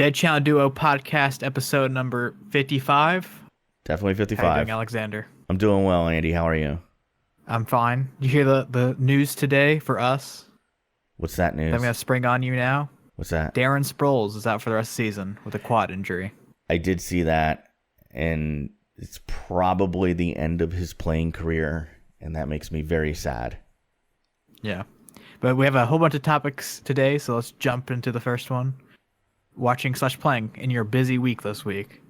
Dead Channel Duo podcast episode number 55. Definitely How you 55. doing, Alexander? I'm doing well, Andy. How are you? I'm fine. You hear the news today for us? What's that news? I'm going to spring on you now. What's that? Darren Sproles is out for the rest of the season with a quad injury. I did see that, and it's probably the end of his playing career, and that makes me very sad. Yeah. But we have a whole bunch of topics today, so let's jump into the first one. Watching/playing in your busy week this week.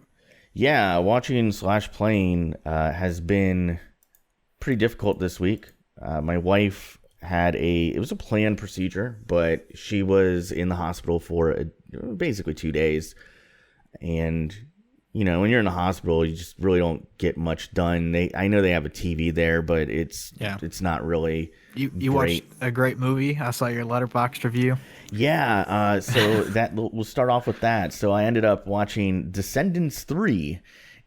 Yeah, watching/playing has been pretty difficult this week. My wife had it was a planned procedure, but she was in the hospital for basically 2 days. And, you know, when you're in the hospital, you just really don't get much done. I know they have a TV there, but it's not really You watched a great movie. I saw your Letterboxd review. Yeah, so we'll start off with that. So I ended up watching Descendants 3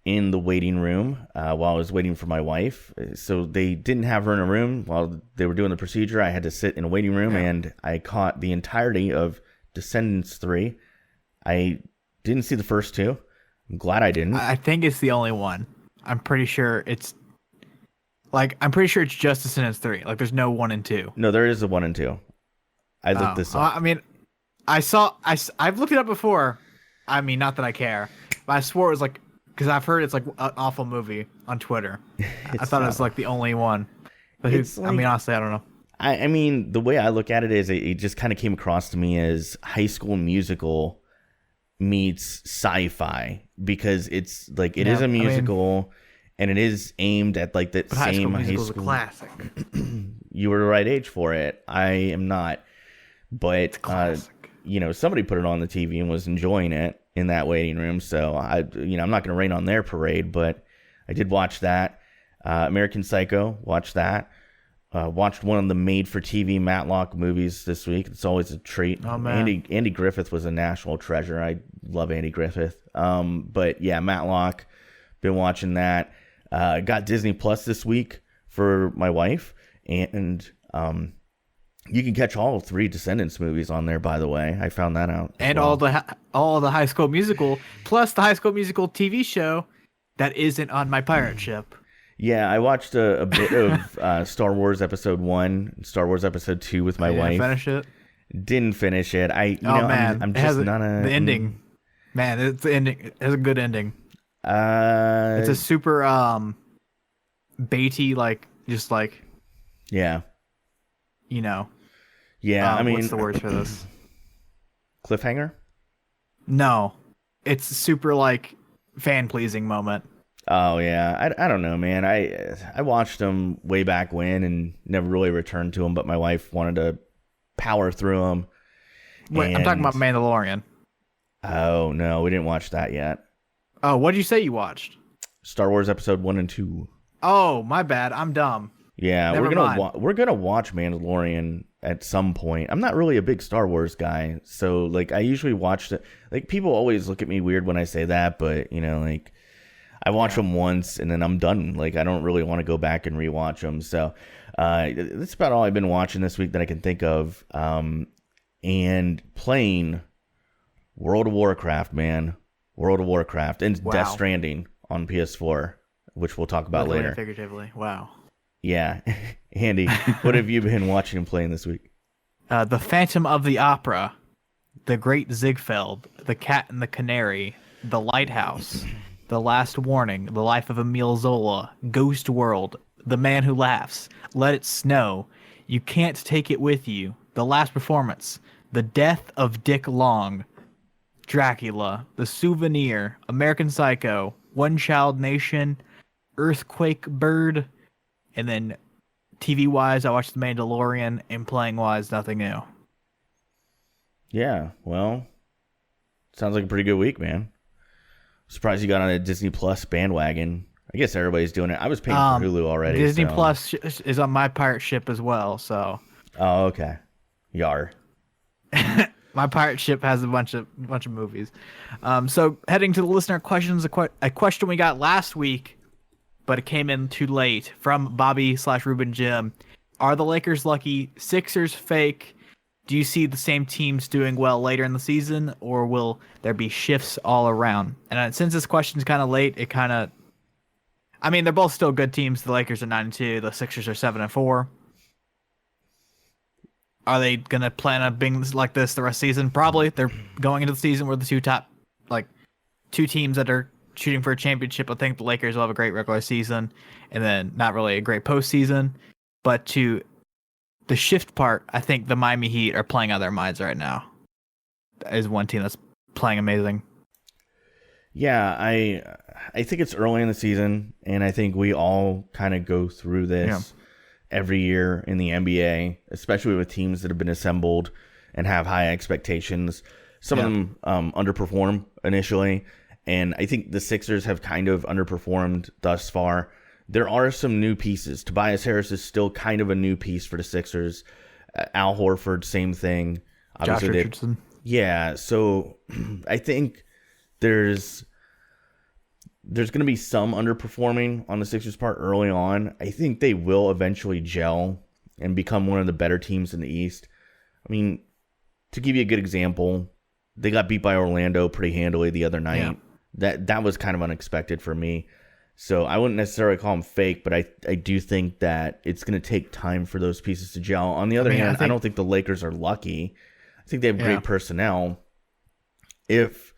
in the waiting room while I was waiting for my wife. So they didn't have her in a room while they were doing the procedure. I had to sit in a waiting room, and I caught the entirety of Descendants 3. I didn't see the first two. I'm glad I didn't. I think it's the only one. I'm pretty sure it's just Descendants 3. Like, there's no 1 and 2. No, there is a 1 and 2. I looked this up. I mean, I've looked it up before. I mean, not that I care, but I swore it was like, because I've heard it's like an awful movie on Twitter. I thought it was like the only one. But I mean, honestly, I don't know. I mean, the way I look at it is it just kind of came across to me as High School Musical meets sci-fi, because it's like it is a musical, and it is aimed at like that same high school. Is a classic. You were the right age for it. I am not, but you know, somebody put it on the TV and was enjoying it in that waiting room. So I'm not going to rain on their parade, but I did watch that. American Psycho, watched that. Watched one of the made-for-TV Matlock movies this week. It's always a treat. Oh, man. Andy Griffith was a national treasure. I love Andy Griffith. But yeah, Matlock, been watching that. Got Disney Plus this week for my wife, and you can catch all 3 Descendants movies on there. By the way, I found that out. And all the High School Musical, plus the High School Musical TV show that isn't on my pirate ship. Yeah, I watched a bit of Star Wars Episode 1, Star Wars Episode 2 with my wife. Finish it? Didn't finish it. Man, I'm just not a... The ending. Man, it's the ending. It has a good ending. It's a super baity, yeah. You know. Yeah, I mean... What's the word for this? Cliffhanger? No. It's super, fan-pleasing moment. Oh, yeah. I don't know, man. I watched them way back when and never really returned to them, but my wife wanted to power through them. Wait, I'm talking about Mandalorian. Oh, no. We didn't watch that yet. Oh, what did you say you watched? Star Wars Episode 1 and 2. Oh, my bad. I'm dumb. Yeah, we're gonna watch Mandalorian at some point. I'm not really a big Star Wars guy, so I usually watch it. People always look at me weird when I say that, but I watch them once and then I'm done. I don't really want to go back and rewatch them. So that's about all I've been watching this week that I can think of. And playing World of Warcraft, man. World of Warcraft and Death Stranding on PS4, which we'll talk about later. Figuratively, wow. Yeah. Andy, what have you been watching and playing this week? The Phantom of the Opera, The Great Ziegfeld, The Cat and the Canary, The Lighthouse, The Last Warning, The Life of Emile Zola, Ghost World, The Man Who Laughs, Let It Snow, You Can't Take It With You, The Last Performance, The Death of Dick Long, Dracula, The Souvenir, American Psycho, One Child Nation, Earthquake Bird, and then TV-wise, I watched The Mandalorian, and playing-wise, nothing new. Yeah, well, sounds like a pretty good week, man. Surprised you got on a Disney Plus bandwagon. I guess everybody's doing it. I was paying for Hulu already. Disney Plus is on my pirate ship as well, so. Oh, okay. Yar. My pirate ship has a bunch of movies. So heading to the listener questions, a question we got last week, but it came in too late, from Bobby/Ruben Jim. Are the Lakers lucky? Sixers fake. do you see the same teams doing well later in the season, or will there be shifts all around? And since this question's kind of late, it kind of, I mean, they're both still good teams. The Lakers are 9-2, the Sixers are 7-4. Are they gonna plan on being like this the rest of the season? Probably. They're going into the season where the two teams that are shooting for a championship. I think the Lakers will have a great regular season, and then not really a great postseason. But to the shift part, I think the Miami Heat are playing out of their minds right now. That is one team that's playing amazing. Yeah, I think it's early in the season, and I think we all kind of go through this every year in the NBA, especially with teams that have been assembled and have high expectations. Some of them underperform initially, and I think the Sixers have kind of underperformed thus far. There are some new pieces. Tobias Harris is still kind of a new piece for the Sixers. Al Horford, same thing. Obviously, Josh Richardson. Yeah, so I think there's going to be some underperforming on the Sixers' part early on. I think they will eventually gel and become one of the better teams in the East. I mean, to give you a good example, they got beat by Orlando pretty handily the other night. Yeah. That was kind of unexpected for me. So I wouldn't necessarily call them fake, but I do think that it's going to take time for those pieces to gel. On the other hand, I don't think the Lakers are lucky. I think they have great personnel. If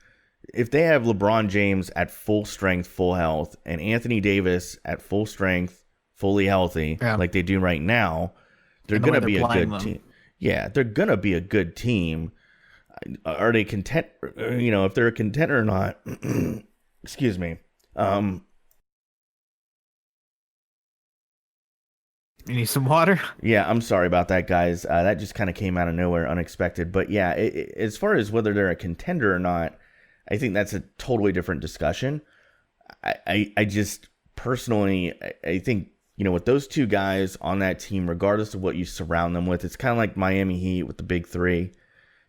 they have LeBron James at full strength, full health, and Anthony Davis at full strength, fully healthy, like they do right now, they're going to be a good team. Yeah, they're going to be a good team. Are they content? If they're a contender or not, excuse me. You need some water? Yeah, I'm sorry about that, guys. That just kind of came out of nowhere, unexpected. But yeah, as far as whether they're a contender or not, I think that's a totally different discussion. I just personally, I think, with those two guys on that team, regardless of what you surround them with, it's kind of like Miami Heat with the big three.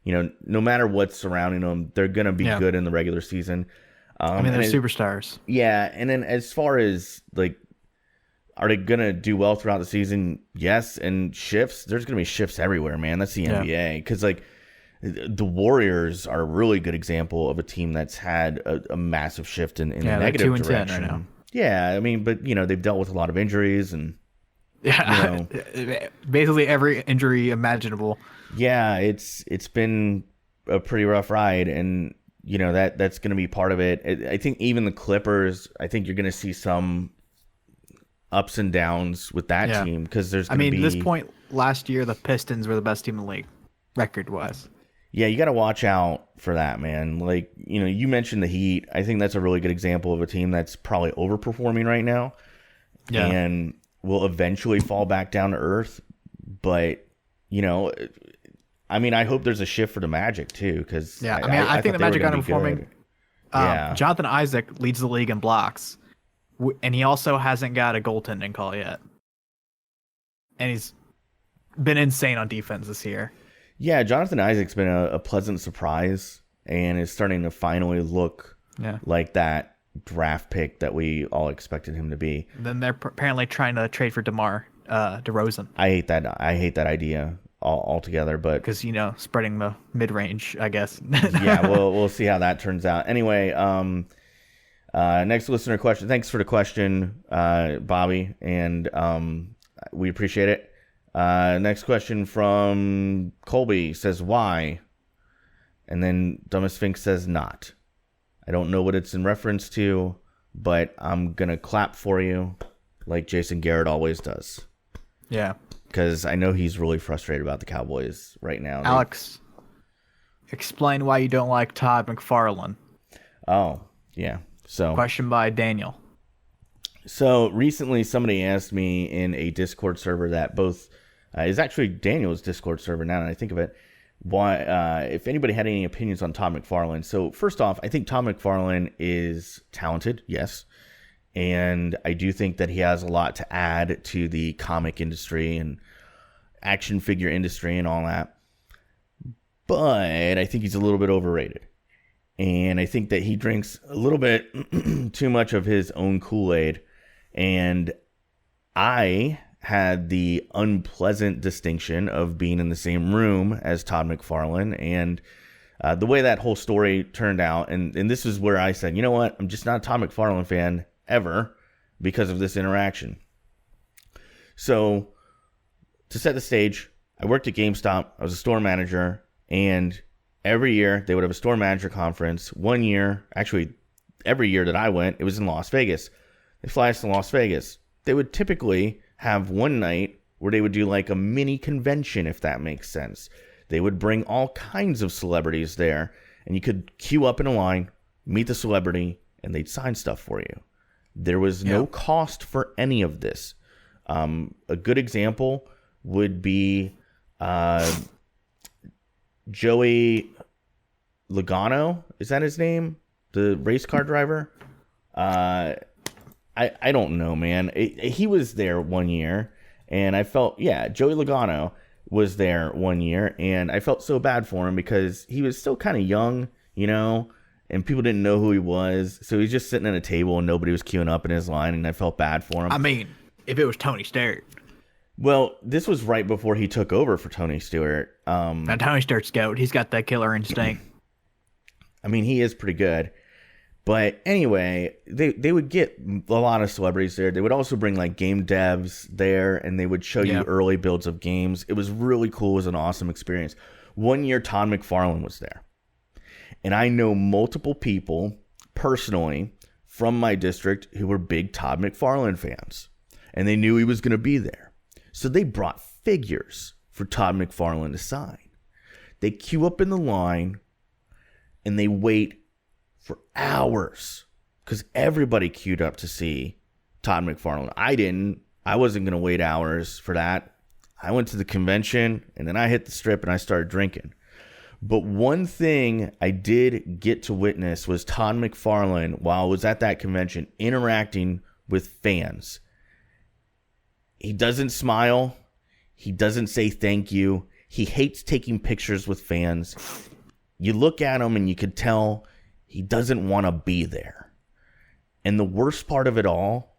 No matter what's surrounding them, they're going to be good in the regular season. They're superstars. Yeah, and then as far as, are they going to do well throughout the season? Yes, and shifts. There's going to be shifts everywhere, man. That's the NBA. Because, the Warriors are a really good example of a team that's had a massive shift in the negative direction. Right now. Yeah, I mean, but they've dealt with a lot of injuries and basically every injury imaginable. Yeah, it's been a pretty rough ride, and that's going to be part of it. I think even the Clippers, I think you're going to see some ups and downs with that team because there's going to be. At this point last year, the Pistons were the best team in the league, record-wise. Yeah, you got to watch out for that, man. You mentioned the Heat. I think that's a really good example of a team that's probably overperforming right now and will eventually fall back down to earth. But, I hope there's a shift for the Magic, too, because I think the Magic are underperforming. Jonathan Isaac leads the league in blocks, and he also hasn't got a goaltending call yet. And he's been insane on defense this year. Yeah, Jonathan Isaac's been a pleasant surprise and is starting to finally look like that draft pick that we all expected him to be. Then they're apparently trying to trade for DeMar DeRozan. I hate that idea altogether, but because spreading the mid range, I guess. Yeah, we'll see how that turns out. Anyway, next listener question. Thanks for the question, Bobby, and we appreciate it. Next question from Colby says, why? And then Dumbest Sphinx says, not. I don't know what it's in reference to, but I'm going to clap for you like Jason Garrett always does. Yeah. Because I know he's really frustrated about the Cowboys right now. Alex, explain why you don't like Todd McFarlane. Oh, yeah. So question by Daniel. So recently somebody asked me in a Discord server that both is actually Daniel's Discord server now that I think of it, why if anybody had any opinions on Todd McFarlane. So first off, I think Todd McFarlane is talented, yes. And I do think that he has a lot to add to the comic industry and action figure industry and all that. But I think he's a little bit overrated. And I think that he drinks a little bit too much of his own Kool-Aid. And I had the unpleasant distinction of being in the same room as Todd McFarlane. And the way that whole story turned out, and this is where I said, you know what, I'm just not a Todd McFarlane fan ever because of this interaction. So to set the stage, I worked at GameStop. I was a store manager, and every year they would have a store manager conference. One year, actually every year that I went, it was in Las Vegas. They fly us to Las Vegas. They would typically have one night where they would do like a mini convention, if that makes sense. They would bring all kinds of celebrities there, and you could queue up in a line, meet the celebrity, and they'd sign stuff for you. There was no cost for any of this. A good example would be Joey Logano. Is that his name? The race car driver? I don't know, man. He was there one year, and I felt, Joey Logano was there one year, and I felt so bad for him because he was still kind of young, you know, and people didn't know who he was. So he's just sitting at a table, and nobody was queuing up in his line, and I felt bad for him. I mean, if it was Tony Stewart. Well, this was right before he took over for Tony Stewart. Now, Tony Stewart's goat. He's got that killer instinct. I mean, he is pretty good. But anyway, they would get a lot of celebrities there. They would also bring like game devs there, and they would show you early builds of games. It was really cool. It was an awesome experience. One year, Todd McFarlane was there. And I know multiple people personally from my district who were big Todd McFarlane fans. And they knew he was going to be there. So they brought figures for Todd McFarlane to sign. They queue up in the line, and they wait for hours because everybody queued up to see Todd McFarlane. I didn't. I wasn't going to wait hours for that. I went to the convention, and then I hit the strip, and I started drinking. But one thing I did get to witness was Todd McFarlane, while I was at that convention, interacting with fans. He doesn't smile. He doesn't say thank you. He hates taking pictures with fans. You look at him, and you could tell he doesn't want to be there. And the worst part of it all,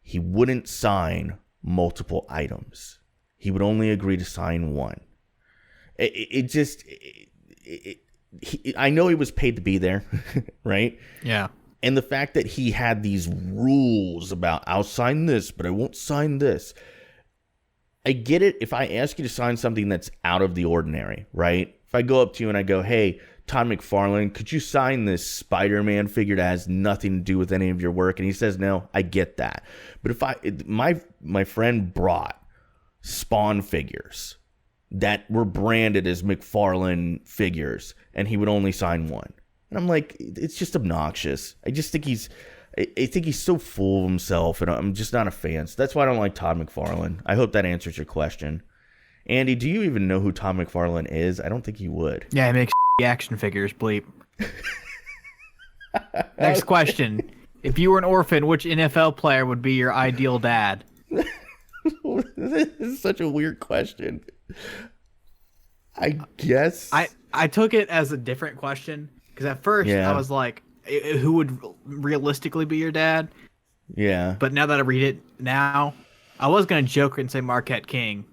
he wouldn't sign multiple items. He would only agree to sign one. I know he was paid to be there, right? Yeah. And the fact that he had these rules about, I'll sign this, but I won't sign this. I get it if I ask you to sign something that's out of the ordinary, right? If I go up to you and I go, hey, Todd McFarlane, could you sign this Spider-Man figure that has nothing to do with any of your work? And he says no, I get that. But if my friend brought Spawn figures that were branded as McFarlane figures, and he would only sign one. And I'm like, it's just obnoxious. I think he's so full of himself, and I'm just not a fan. So that's why I don't like Todd McFarlane. I hope that answers your question. Andy, do you even know who Todd McFarlane is? I don't think you would. Yeah, he makes action figures, bleep. Next question. If you were an orphan, which NFL player would be your ideal dad? This is such a weird question. I guess. I took it as a different question, because at first I was like, who would realistically be your dad? Yeah. But now that I read it now, I was going to joke and say Marquette King.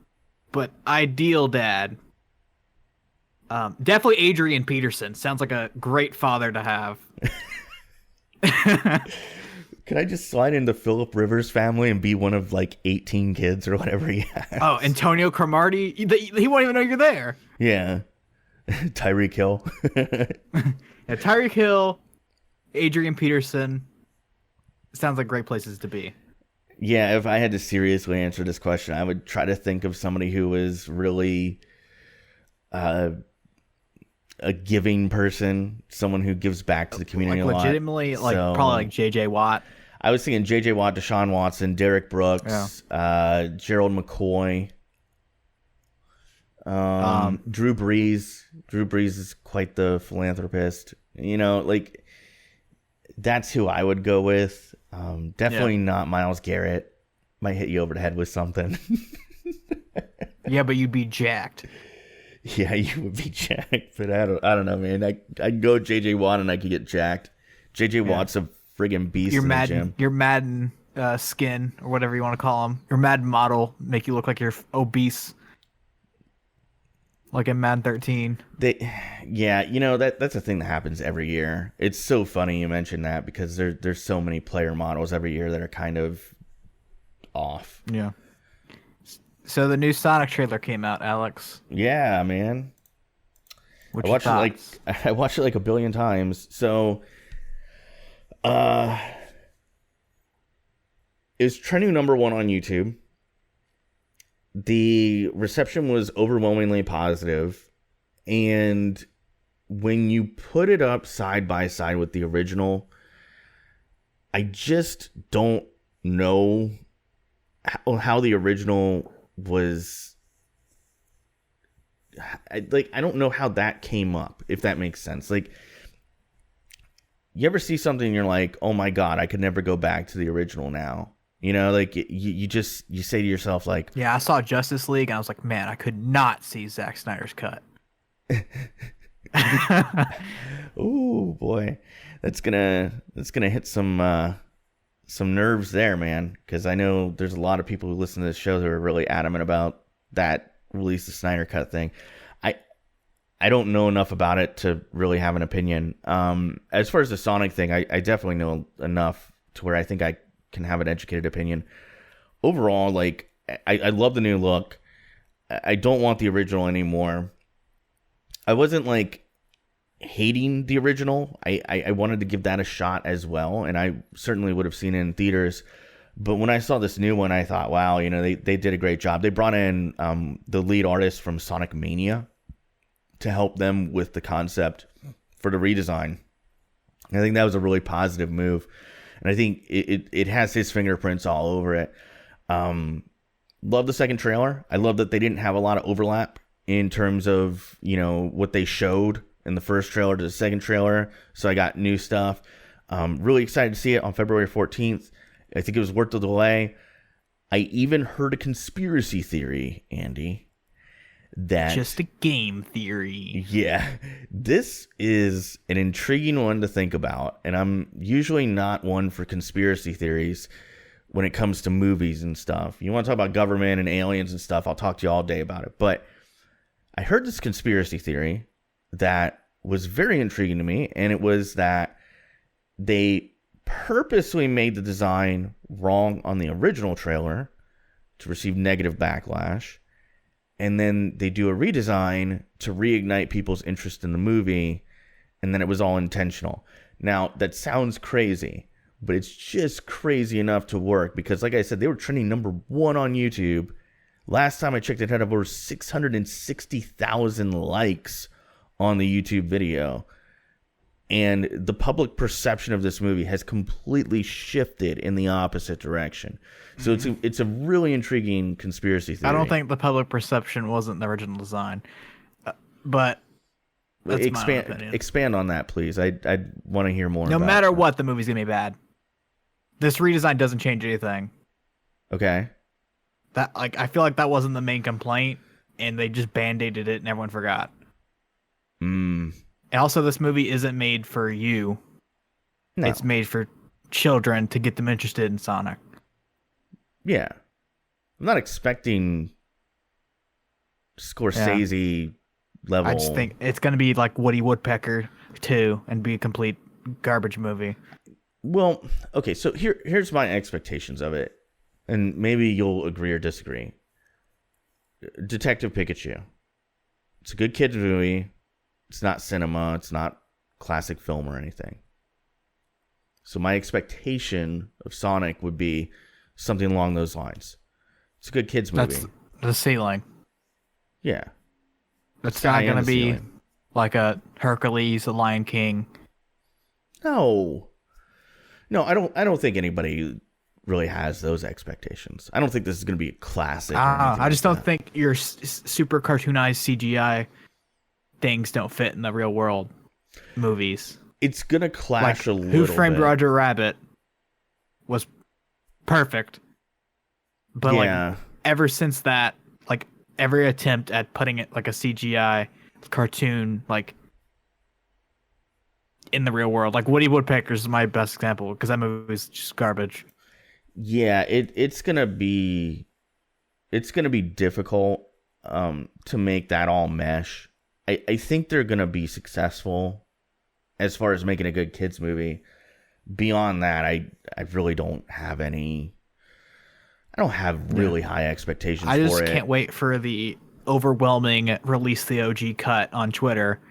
But ideal dad, definitely Adrian Peterson. Sounds like a great father to have. Could I just slide into Phillip Rivers' family and be one of like 18 kids or whatever he has? Oh, Antonio Cromartie? He won't even know you're there. Yeah. Tyreek Hill. Yeah, Tyreek Hill, Adrian Peterson. Sounds like great places to be. Yeah, if I had to seriously answer this question, I would try to think of somebody who is really a giving person, someone who gives back to the community a lot. Legitimately, probably like J.J. Watt. I was thinking J.J. Watt, Deshaun Watson, Derek Brooks, Gerald McCoy, Drew Brees. Drew Brees is quite the philanthropist. You know, like, that's who I would go with. Definitely not Myles Garrett. Might hit you over the head with something. Yeah, but you'd be jacked. Yeah, you would be jacked, but I don't know, man. I'd go J.J. Watt and I could get jacked. J.J. Watt's a friggin' beast in the gym. Your Madden skin or whatever you want to call them. Your Madden model make you look like you're obese, like in Madden 13. Yeah, that's a thing that happens every year. It's so funny you mentioned that because there's so many player models every year that are kind of off. Yeah. So the new Sonic trailer came out, Alex. Yeah, man. I watched it like a billion times. So, it's trending number 1 on YouTube. The reception was overwhelmingly positive, and when you put it up side by side with the original, I just don't know how the original was. I don't know how that came up, if that makes sense. Like, you ever see something and you're like, oh my God, I could never go back to the original now. Like you say to yourself, like, yeah, I saw Justice League and I was like, man, I could not see Zack Snyder's cut. Oh boy, that's gonna hit some nerves there, man. Because I know there's a lot of people who listen to this show that are really adamant about that release the Snyder cut thing. I don't know enough about it to really have an opinion. As far as the Sonic thing, I definitely know enough to where I think I can have an educated opinion. Overall, like, I love the new look. I don't want the original anymore. I wasn't like hating the original. I wanted to give that a shot as well, and I certainly would have seen it in theaters. But when I saw this new one, I thought, wow, they did a great job. They brought in the lead artist from Sonic Mania to help them with the concept for the redesign. And I think that was a really positive move. And I think it has his fingerprints all over it. Love the second trailer. I love that they didn't have a lot of overlap in terms of, what they showed in the first trailer to the second trailer. So I got new stuff. Really excited to see it on February 14th. I think it was worth the delay. I even heard a conspiracy theory, Andy, that... Just a game theory. Yeah. This is an intriguing one to think about, and I'm usually not one for conspiracy theories when it comes to movies and stuff. You want to talk about government and aliens and stuff, I'll talk to you all day about it. But I heard this conspiracy theory that was very intriguing to me, and it was that they purposely made the design wrong on the original trailer to receive negative backlash, and then they do a redesign to reignite people's interest in the movie, and then it was all intentional. Now, that sounds crazy, but it's just crazy enough to work because, like I said, they were trending number 1 on YouTube. Last time I checked, it had over 660,000 likes on the YouTube video. And the public perception of this movie has completely shifted in the opposite direction. So it's a really intriguing conspiracy theory. I don't think the public perception wasn't the original design, but that's my opinion. Expand on that, please. I'd want to hear more. No matter what, the movie's gonna be bad. This redesign doesn't change anything. Okay. I feel like that wasn't the main complaint, and they just band-aided it and everyone forgot. And also, this movie isn't made for you. No. It's made for children to get them interested in Sonic. Yeah. I'm not expecting Scorsese level. I just think it's going to be like Woody Woodpecker 2 and be a complete garbage movie. Well, okay, so here's my expectations of it. And maybe you'll agree or disagree. Detective Pikachu. It's a good kids movie. It's not cinema. It's not classic film or anything. So my expectation of Sonic would be something along those lines. It's a good kids movie. That's the ceiling. Yeah. It's not going to be like a Hercules, a Lion King. No, I don't think anybody really has those expectations. I don't think this is going to be a classic. I just don't think your super cartoonized CGI things don't fit in the real world movies. It's going to clash a little bit. Who Framed Roger Rabbit was perfect. But like ever since that, like every attempt at putting it like a CGI cartoon like in the real world, like Woody Woodpecker is my best example because that movie is just garbage. yeah, it's gonna be difficult to make that all mesh. I think they're gonna be successful as far as making a good kids movie. Beyond that, I really don't have really high expectations I for just it. can't wait for the overwhelming release the OG cut on Twitter.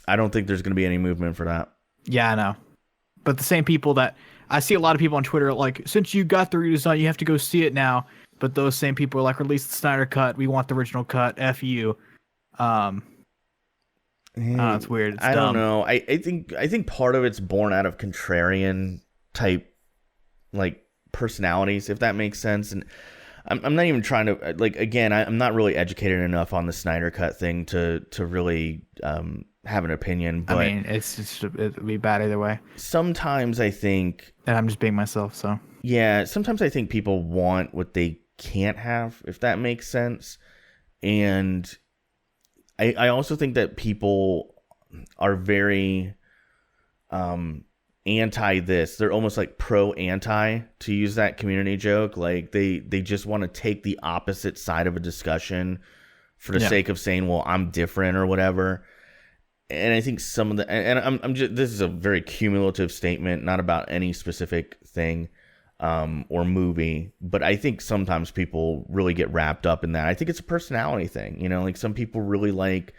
I don't think there's going to be any movement for that. Yeah, I know. But the same people that I see a lot of people on Twitter like, since you got the redesign, you have to go see it now. But those same people are like, release the Snyder cut. We want the original cut. F you. It's weird. It's I dumb. don't know. I think part of it's born out of contrarian type like personalities, if that makes sense. And I'm not even trying to like, again, I'm not really educated enough on the Snyder cut thing to really have an opinion. But I mean, it'd be bad either way. Sometimes I think, and I'm just being myself. So yeah, sometimes I think people want what they can't have, if that makes sense. And I also think that people are very anti this. They're almost like pro-anti, to use that community joke. Like they just want to take the opposite side of a discussion for the sake of saying, well, I'm different or whatever. And I think some of the, and I'm just, this is a very cumulative statement, not about any specific thing or movie, but I think sometimes people really get wrapped up in that. I think it's a personality thing, you know, like some people really like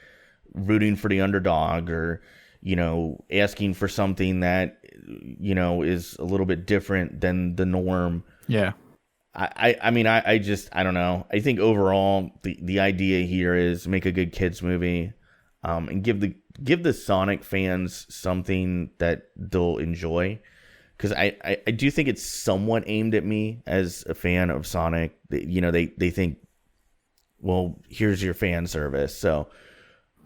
rooting for the underdog or, you know, asking for something that, you know, is a little bit different than the norm. Yeah. I mean, I just, I don't know. I think overall the idea here is make a good kids movie and give the Sonic fans something that they'll enjoy. Because I do think it's somewhat aimed at me as a fan of Sonic. You know, they think, well, here's your fan service. So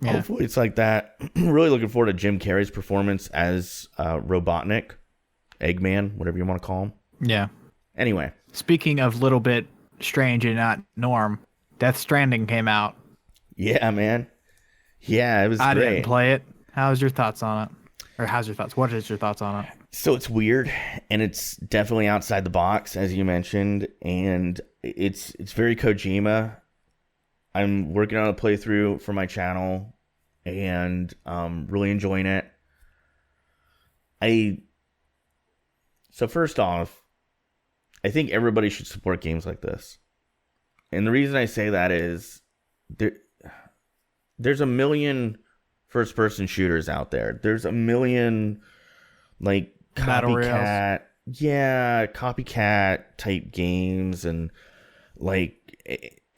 hopefully it's like that. Really looking forward to Jim Carrey's performance as Robotnik, Eggman, whatever you want to call him. Yeah. Anyway. Speaking of little bit strange and not norm, Death Stranding came out. Yeah, man. Yeah, it was great. I didn't play it. How's your thoughts on it? Or how's your thoughts? What is your thoughts on it? So it's weird, and it's definitely outside the box, as you mentioned, and it's very Kojima. I'm working on a playthrough for my channel, and really enjoying it. So first off, I think everybody should support games like this. And the reason I say that is there's a million first-person shooters out there. There's a million, like, copycat type games, and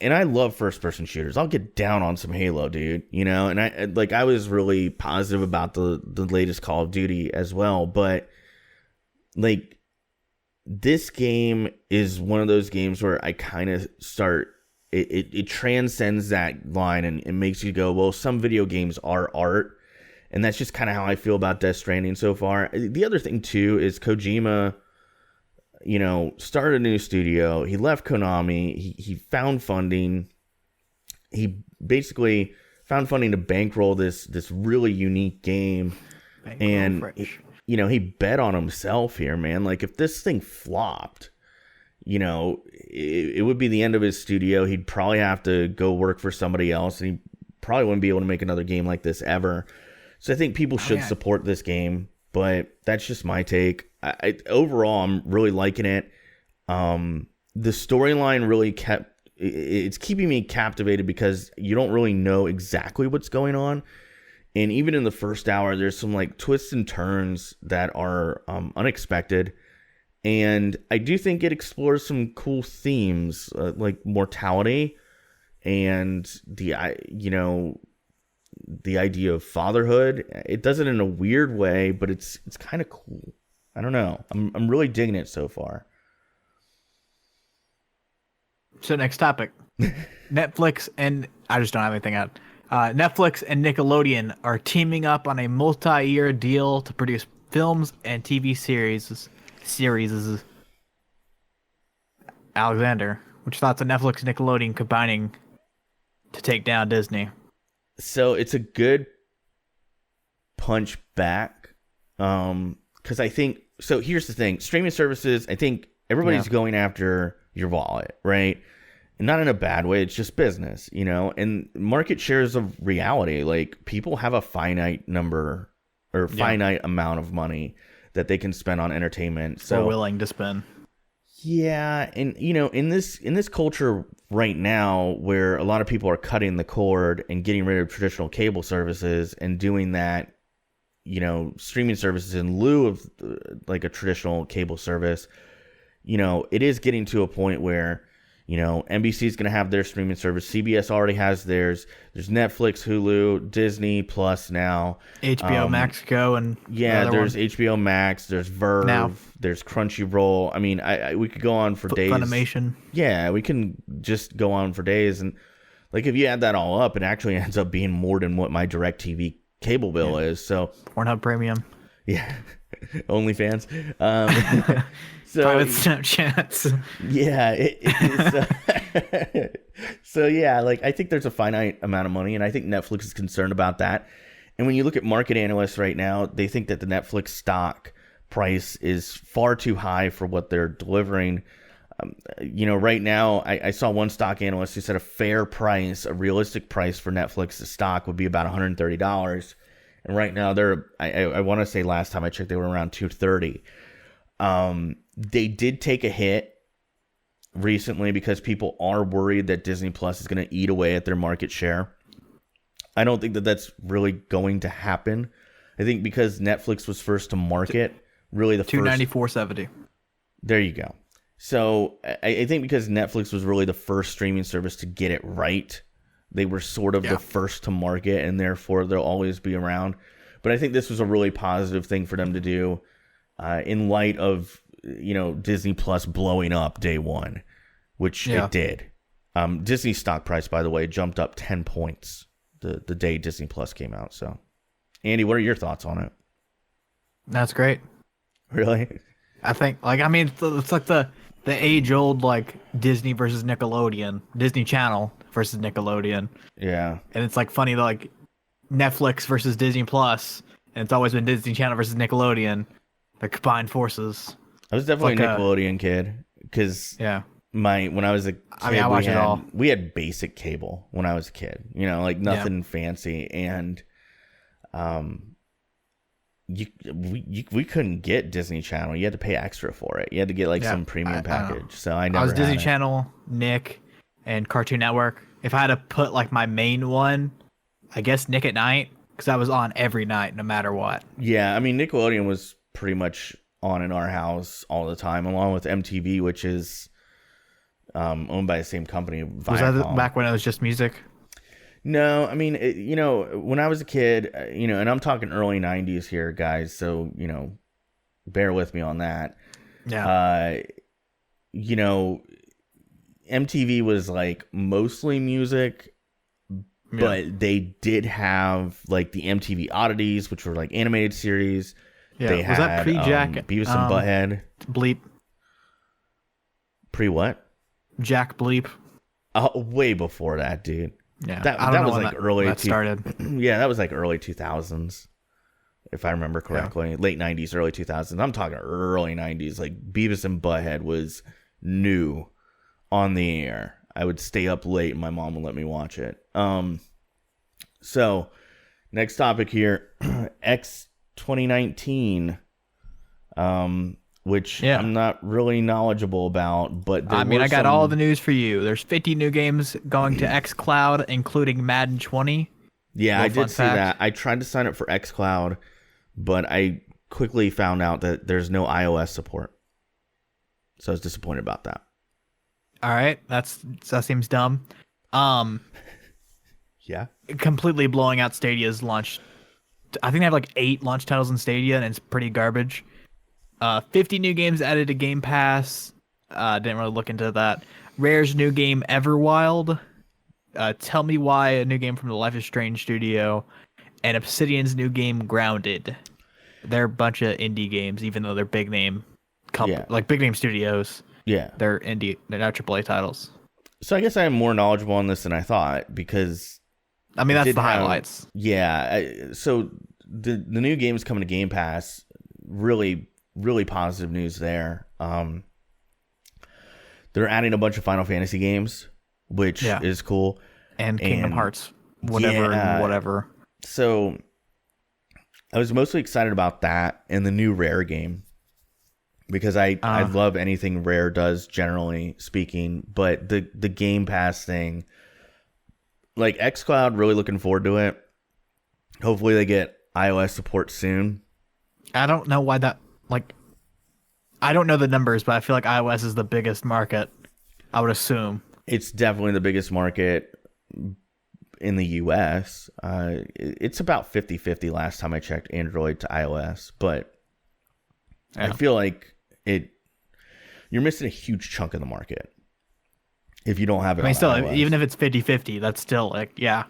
I love first-person shooters. I'll get down on some Halo, dude, you know, and I was really positive about the latest Call of Duty as well, but like this game is one of those games where I kind of start it transcends that line and it makes you go, well, some video games are art. And that's just kind of how I feel about Death Stranding so far. The other thing, too, is Kojima, you know, started a new studio. He left Konami. He found funding. He basically found funding to bankroll this really unique game. You know, he bet on himself here, man. Like, if this thing flopped, you know, it would be the end of his studio. He'd probably have to go work for somebody else. And he probably wouldn't be able to make another game like this ever. So I think people should support this game, but that's just my take. Overall, I'm really liking it. The storyline really it's keeping me captivated because you don't really know exactly what's going on. And even in the first hour, there's some like twists and turns that are unexpected. And I do think it explores some cool themes like mortality and the idea of fatherhood. It does it in a weird way, but it's kind of cool. I don't know. I'm really digging it so far. So next topic. Netflix and I just don't have anything out. Netflix and Nickelodeon are teaming up on a multi-year deal to produce films and TV series. Alexander, which thoughts on Netflix and Nickelodeon combining to take down Disney? So it's a good punch back, because I think So here's the thing. Streaming services, I think everybody's going after your wallet, right? And not in a bad way. It's just business, and market shares of reality. Like, people have a finite number or finite amount of money that they can spend on entertainment. So they're willing to spend. Yeah, and in this culture right now, where a lot of people are cutting the cord and getting rid of traditional cable services and doing that, streaming services in lieu of like a traditional cable service, it is getting to a point where NBC is going to have their streaming service. CBS already has theirs. There's Netflix, Hulu, Disney Plus now. HBO Max Go and there's HBO Max. There's Verve. There's Crunchyroll. I mean, we could go on for days. Funimation. Yeah, we can just go on for days, and like if you add that all up, it actually ends up being more than what my DirecTV cable bill is. So Pornhub Premium. Yeah, OnlyFans. So, private Snapchats. Yeah, so yeah, like I think there's a finite amount of money, and I think Netflix is concerned about that. And when you look at market analysts right now, they think that the Netflix stock price is far too high for what they're delivering. Right now, I saw one stock analyst who said a fair price, a realistic price for Netflix's stock would be about $130. And right now, I want to say last time I checked, they were around $230. They did take a hit recently because people are worried that Disney Plus is going to eat away at their market share. I don't think that that's really going to happen. I think because Netflix was first to market, really the $294.70. There you go. So I think because Netflix was really the first streaming service to get it right, they were sort of the first to market, and therefore they'll always be around. But I think this was a really positive thing for them to do in light of Disney Plus blowing up day one, which it did. Disney stock price, by the way, jumped up 10 points the day Disney Plus came out. So, Andy, what are your thoughts on it? That's great. Really? I think, it's like the age-old, like, Disney versus Nickelodeon. Disney Channel versus Nickelodeon. Yeah. And it's, like, funny, like, Netflix versus Disney Plus, and it's always been Disney Channel versus Nickelodeon. The combined forces. I was definitely a Nickelodeon kid, because when I was a kid, I watched it all. We had basic cable when I was a kid, like nothing fancy, and we couldn't get Disney Channel. You had to pay extra for it. You had to get like some premium package. So I was Disney Channel, Nick, and Cartoon Network. If I had to put like my main one, I guess Nick at Night, because I was on every night, no matter what. Yeah, I mean Nickelodeon was pretty much on in our house all the time, along with MTV, which is owned by the same company, Viacom. Was that back when it was just music? No, I mean, when I was a kid, and I'm talking early 90s here, guys, so, bear with me on that. Yeah. MTV was like mostly music, but they did have like the MTV Oddities, which were like animated series. Yeah, they was that pre-Jack? Beavis and Butthead. Bleep. Pre what? Jack Bleep. Way before that, dude. Yeah, that was like early. That started. Yeah, that was like early 2000s, if I remember correctly. Yeah. Late 90s, early 2000s. I'm talking early 90s. Like Beavis and Butthead was new on the air. I would stay up late, and my mom would let me watch it. So next topic here, X 2019, which I'm not really knowledgeable about, but I got all the news for you. There's 50 new games going to xCloud, including Madden 20. Yeah, I did see that. I tried to sign up for xCloud, but I quickly found out that there's no iOS support. So I was disappointed about that. All right, that seems dumb. Yeah. Completely blowing out Stadia's launch. I think they have like 8 launch titles in Stadia, and it's pretty garbage. 50 new games added to Game Pass. Didn't really look into that. Rare's new game Everwild. Tell Me Why, a new game from the Life is Strange studio. And Obsidian's new game Grounded. They're a bunch of indie games, even though they're big name like big name studios. Yeah. They're indie. They're not AAA titles. So I guess I am more knowledgeable on this than I thought, because I mean, that's the highlights. Yeah. So the new games coming to Game Pass really really positive news there. They're adding a bunch of Final Fantasy games, which is cool. And Kingdom Hearts, whatever. So I was mostly excited about that and the new Rare game, because I love anything Rare does, generally speaking. But the Game Pass thing, like xCloud, really looking forward to it. Hopefully they get iOS support soon. I don't know why that, like, I don't know the numbers, but I feel like iOS is the biggest market, I would assume. It's definitely the biggest market in the US. It's about 50-50 last time I checked, Android to iOS. But I feel like you're missing a huge chunk of the market if you don't have it on still, iOS. Even if it's 50-50, that's still, like, Yeah,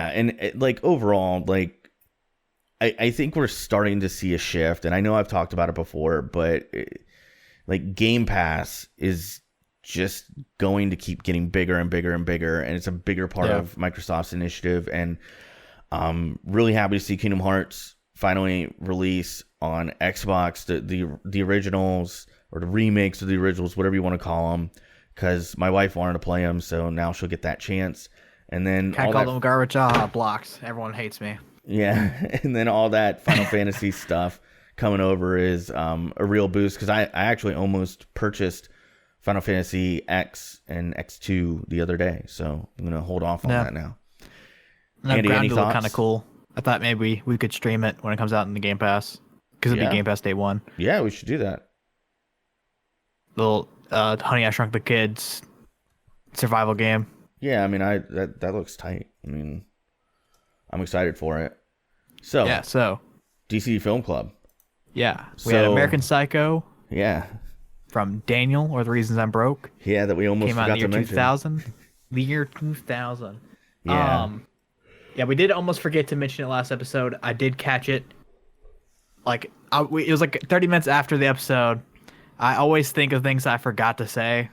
and like overall, like, I think we're starting to see a shift, and I know I've talked about it before, but like Game Pass is just going to keep getting bigger and bigger and bigger, and it's a bigger part of Microsoft's initiative. And I'm really happy to see Kingdom Hearts finally release on Xbox, the originals, or the remakes of the originals, whatever you want to call them, because my wife wanted to play them, so now she'll get that chance. And then can't call them garbage. Blocked. Everyone hates me. Yeah, and then all that Final Fantasy stuff coming over is a real boost, because I actually almost purchased Final Fantasy X and X2 the other day, so I'm going to hold off on that now. Andy, any thoughts? Kind of cool. I thought maybe we could stream it when it comes out in the Game Pass, because it'd be Game Pass day one. Yeah, we should do that. Little Honey, I Shrunk the Kids survival game. Yeah, I mean, that looks tight. I mean, I'm excited for it. So DCD Film Club. Yeah, we had American Psycho. Yeah. From Daniel, or The Reasons I'm Broke. Yeah, that we almost forgot to mention. Came out in the year 2000. The year 2000. Yeah. Yeah, we did almost forget to mention it last episode. I did catch it. Like, it was like 30 minutes after the episode. I always think of things I forgot to say.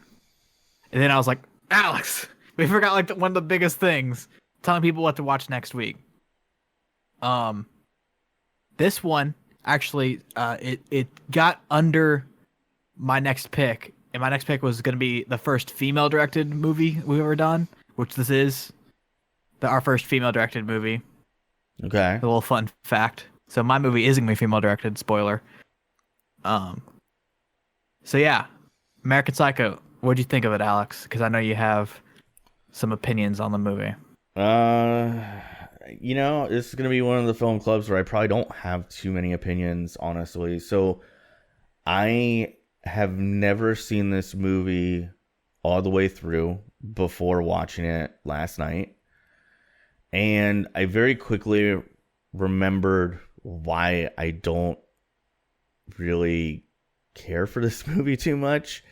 And then I was like, Alex, we forgot like one of the biggest things. Telling people what to watch next week. This one actually, it got under my next pick, and my next pick was going to be the first female-directed movie we've ever done, which this is our first female-directed movie. Okay, a little fun fact. So my movie isn't going to be female-directed. Spoiler. So yeah, American Psycho. What'd you think of it, Alex? Because I know you have some opinions on the movie. This is going to be one of the film clubs where I probably don't have too many opinions, honestly. So I have never seen this movie all the way through before watching it last night. And I very quickly remembered why I don't really care for this movie too much.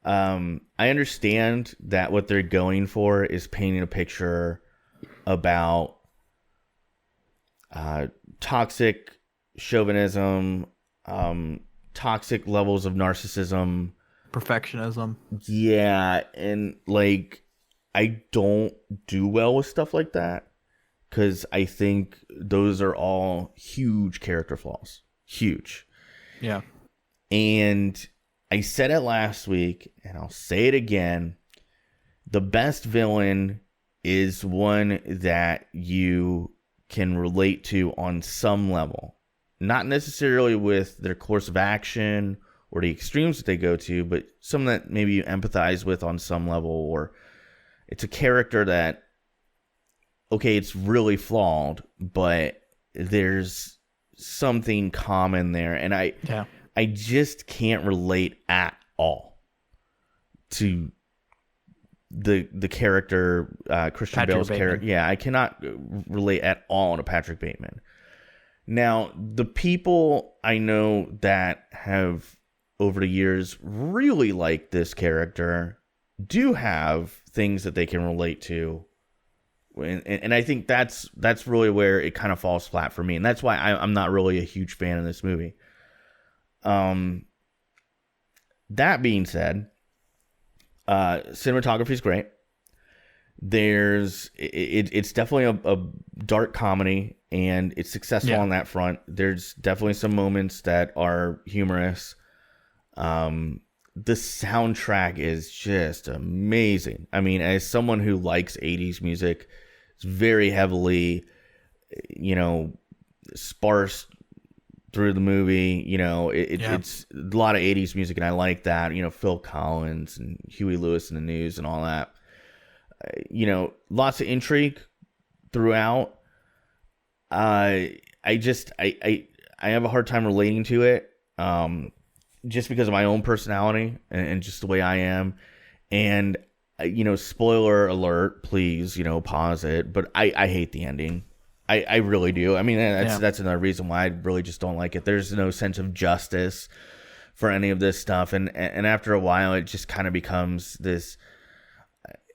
I understand that what they're going for is painting a picture about toxic chauvinism, toxic levels of narcissism, perfectionism. Yeah, and like I don't do well with stuff like that, because I think those are all huge character flaws. Huge. Yeah. And I said it last week, and I'll say it again. The best villain is one that you can relate to on some level. Not necessarily with their course of action or the extremes that they go to, but some that maybe you empathize with on some level, or it's a character that, okay, it's really flawed, but there's something common there. And I just can't relate at all to the character, Christian Bale's character. Yeah, I cannot relate at all to Patrick Bateman. Now, the people I know that have over the years really liked this character do have things that they can relate to. And I think that's really where it kind of falls flat for me. And that's why I'm not really a huge fan of this movie. That being said, cinematography is great. It's definitely a dark comedy, and it's successful on that front. There's definitely some moments that are humorous. The soundtrack is just amazing. I mean, as someone who likes 80s music, it's very heavily, sparse through the movie. It's a lot of 80s music, and I like that. Phil Collins and Huey Lewis in the News and all that. Lots of intrigue throughout. I have a hard time relating to it. Just because of my own personality and just the way I am. And, spoiler alert, please, pause it. But I hate the ending. I really do. I mean, that's another reason why I really just don't like it. There's no sense of justice for any of this stuff. And after a while, it just kind of becomes this.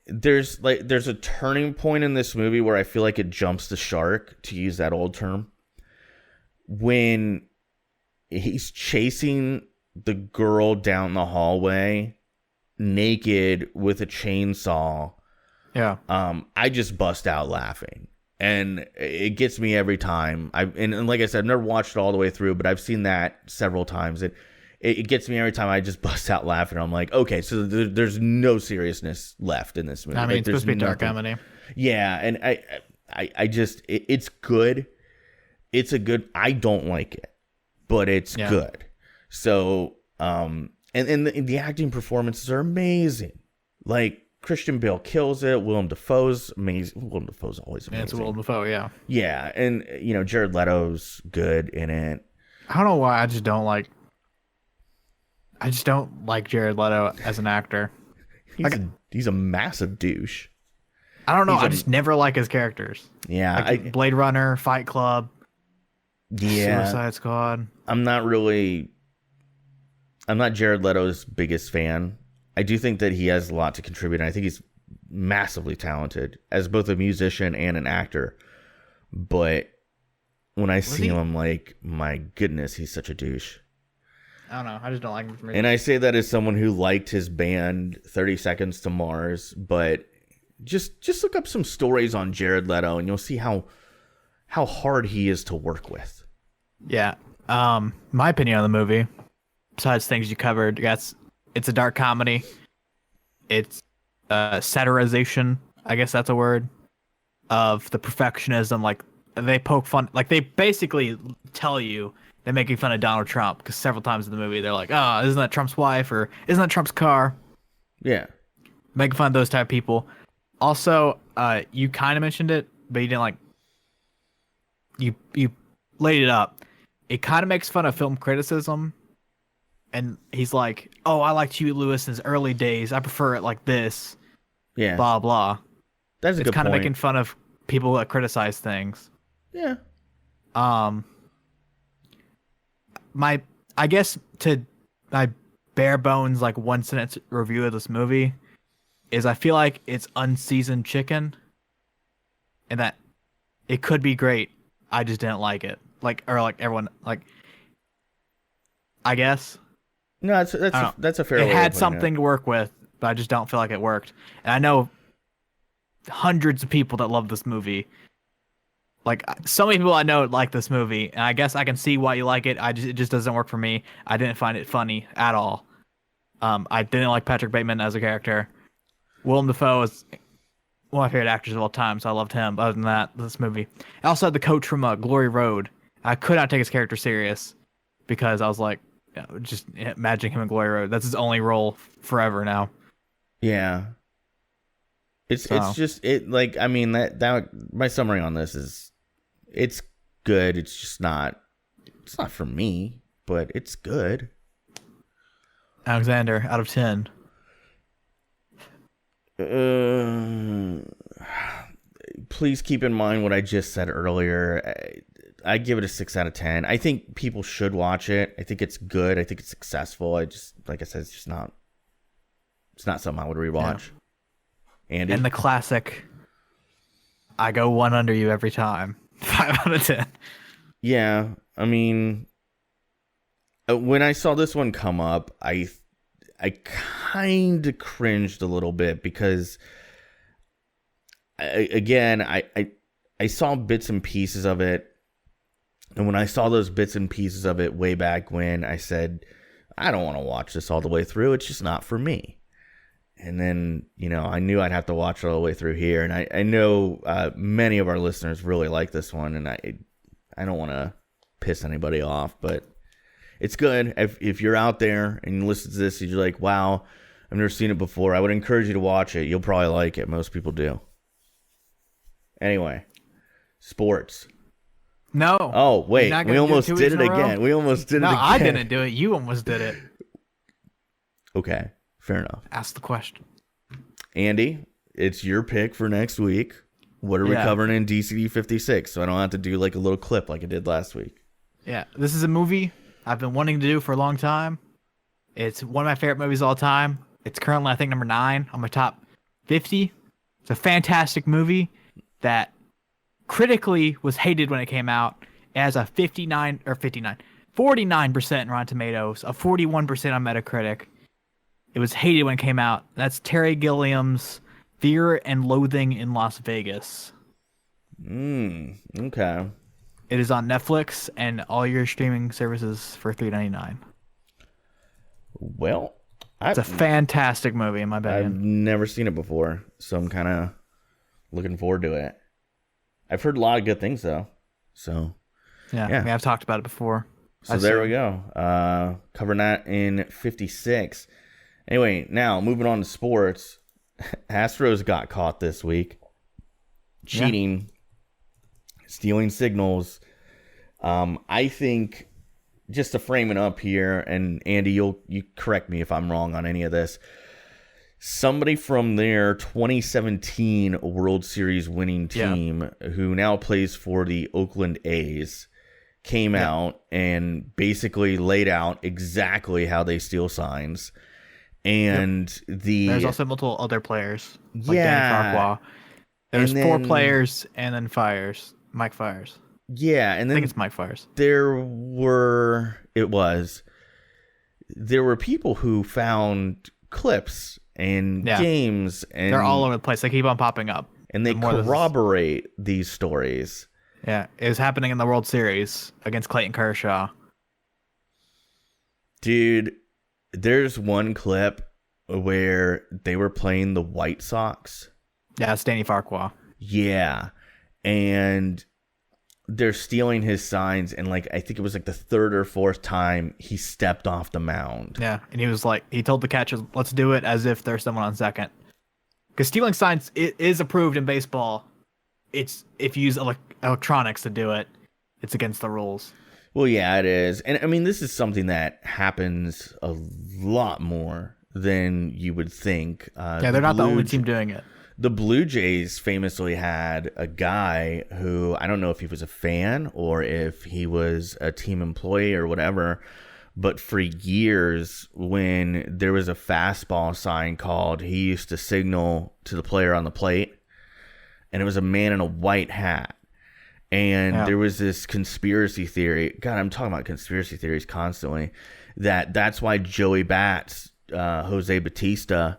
There's a turning point in this movie where I feel like it jumps the shark, to use that old term, when he's chasing the girl down the hallway naked with a chainsaw. Yeah. I just bust out laughing, and it gets me every time. And like I said, I've never watched it all the way through, but I've seen that several times. It gets me every time. I just bust out laughing. I'm like, okay, so there's no seriousness left in this movie. I mean, it's supposed to be dark comedy. Yeah, and I just it's good. It's a good. I don't like it, but it's good. So, and the acting performances are amazing. Like, Christian Bale kills it. Willem Dafoe's amazing. Willem Dafoe's always amazing. Yeah, it's Willem Dafoe, yeah. Yeah, and, Jared Leto's good in it. I don't know why I just don't like Jared Leto as an actor. He's a massive douche. I don't know. I just never like his characters. Yeah. Like Blade Runner, Fight Club, Suicide Squad. I'm not Jared Leto's biggest fan. I do think that he has a lot to contribute, and I think he's massively talented as both a musician and an actor. But when I see him, I'm like, my goodness, he's such a douche. I don't know. I just don't like him for me. And I say that as someone who liked his band 30 Seconds to Mars, but just look up some stories on Jared Leto, and you'll see how hard he is to work with. Yeah. My opinion on the movie, besides things you covered, it's a dark comedy. It's satirization, I guess that's a word, of the perfectionism. Like, they poke fun, like they basically tell you they're making fun of Donald Trump, because several times in the movie they're like, oh, isn't that Trump's wife, or isn't that Trump's car? Yeah. Making fun of those type of people. Also, you kind of mentioned it, but you didn't like, you laid it up. It kind of makes fun of film criticism. And he's like, oh, I liked Huey Lewis in his early days. I prefer it like this. Yeah. Blah, blah. That's a good point. It's kind of making fun of people that criticize things. Yeah. My bare bones, like, one sentence review of this movie is I feel like it's unseasoned chicken, and that it could be great. I just didn't like it. Like everyone, like, I guess. No, that's a fair way. It had something to work with, but I just don't feel like it worked. And I know hundreds of people that love this movie. Like, so many people I know like this movie, and I guess I can see why you like it. It just doesn't work for me. I didn't find it funny at all. I didn't like Patrick Bateman as a character. Willem Dafoe is one of my favorite actors of all time, so I loved him. Other than that, this movie. I also had the coach from Glory Road. I could not take his character serious because I was like, just imagining him in Glory Road. That's his only role forever now. Yeah. It's just like, I mean, that my summary on this is, it's good. It's just not for me, but it's good. Alexander, out of 10. Please keep in mind what I just said earlier. I give it a 6 out of 10. I think people should watch it. I think it's good. I think it's successful. Like I said, it's not something I would rewatch. Yeah. And the classic, I go one under you every time. 5 out of 10. Yeah, I mean, when I saw this one come up, I kind of cringed a little bit because, I I saw bits and pieces of it. And when I saw those bits and pieces of it way back when, I said, I don't want to watch this all the way through. It's just not for me. And then, I knew I'd have to watch it all the way through here. And I know many of our listeners really like this one. And I don't want to piss anybody off, but it's good. If you're out there and you listen to this and you're like, wow, I've never seen it before, I would encourage you to watch it. You'll probably like it. Most people do. Anyway, sports. No. Oh, wait. We almost did it again. We almost did it again. No, I didn't do it. You almost did it. Okay. Fair enough. Ask the question. Andy, it's your pick for next week. What are we covering in DCD 56? So I don't have to do like a little clip like I did last week. Yeah. This is a movie I've been wanting to do for a long time. It's one of my favorite movies of all time. It's currently, I think, number 9 on my top 50. It's a fantastic movie that critically was hated when it came out. It has a 49% in Rotten Tomatoes, a 41% on Metacritic. It was hated when it came out. That's Terry Gilliam's Fear and Loathing in Las Vegas. Okay. It is on Netflix and all your streaming services for $3.99. Well, it's a fantastic movie in my opinion. I've never seen it before, so I'm kind of looking forward to it. I've heard a lot of good things though. So yeah. I mean, I've talked about it before. So there we go. Covering that in 56. Anyway, now moving on to sports. Astros got caught this week cheating, stealing signals. I think, just to frame it up here, and Andy, you correct me if I'm wrong on any of this. Somebody from their 2017 World Series winning team, who now plays for the Oakland A's, came out and basically laid out exactly how they steal signs. And there's also multiple other players, like Danny Farquhar. There's 4 players, and then Mike Fires. Yeah, and then I think it's Mike Fires. There were people who found clips and games, and they're all over the place. They keep on popping up, and they corroborate these stories. Yeah, it was happening in the World Series against Clayton Kershaw. Dude, there's one clip where they were playing the White Sox. Yeah, it's Danny Farquhar. Yeah, and they're stealing his signs, and I think it was the 3rd or 4th time he stepped off the mound. Yeah, and he told the catcher, let's do it as if there's someone on second. Because stealing signs is approved in baseball. It's if you use electronics to do it, it's against the rules. Well, yeah, it is. And I mean, this is something that happens a lot more than you would think. They're not the only team doing it. The Blue Jays famously had a guy who, I don't know if he was a fan or if he was a team employee or whatever, but for years when there was a fastball sign called, he used to signal to the player on the plate, and it was a man in a white hat. And there was this conspiracy theory. God, I'm talking about conspiracy theories constantly. That's why Joey Bats, Jose Batista,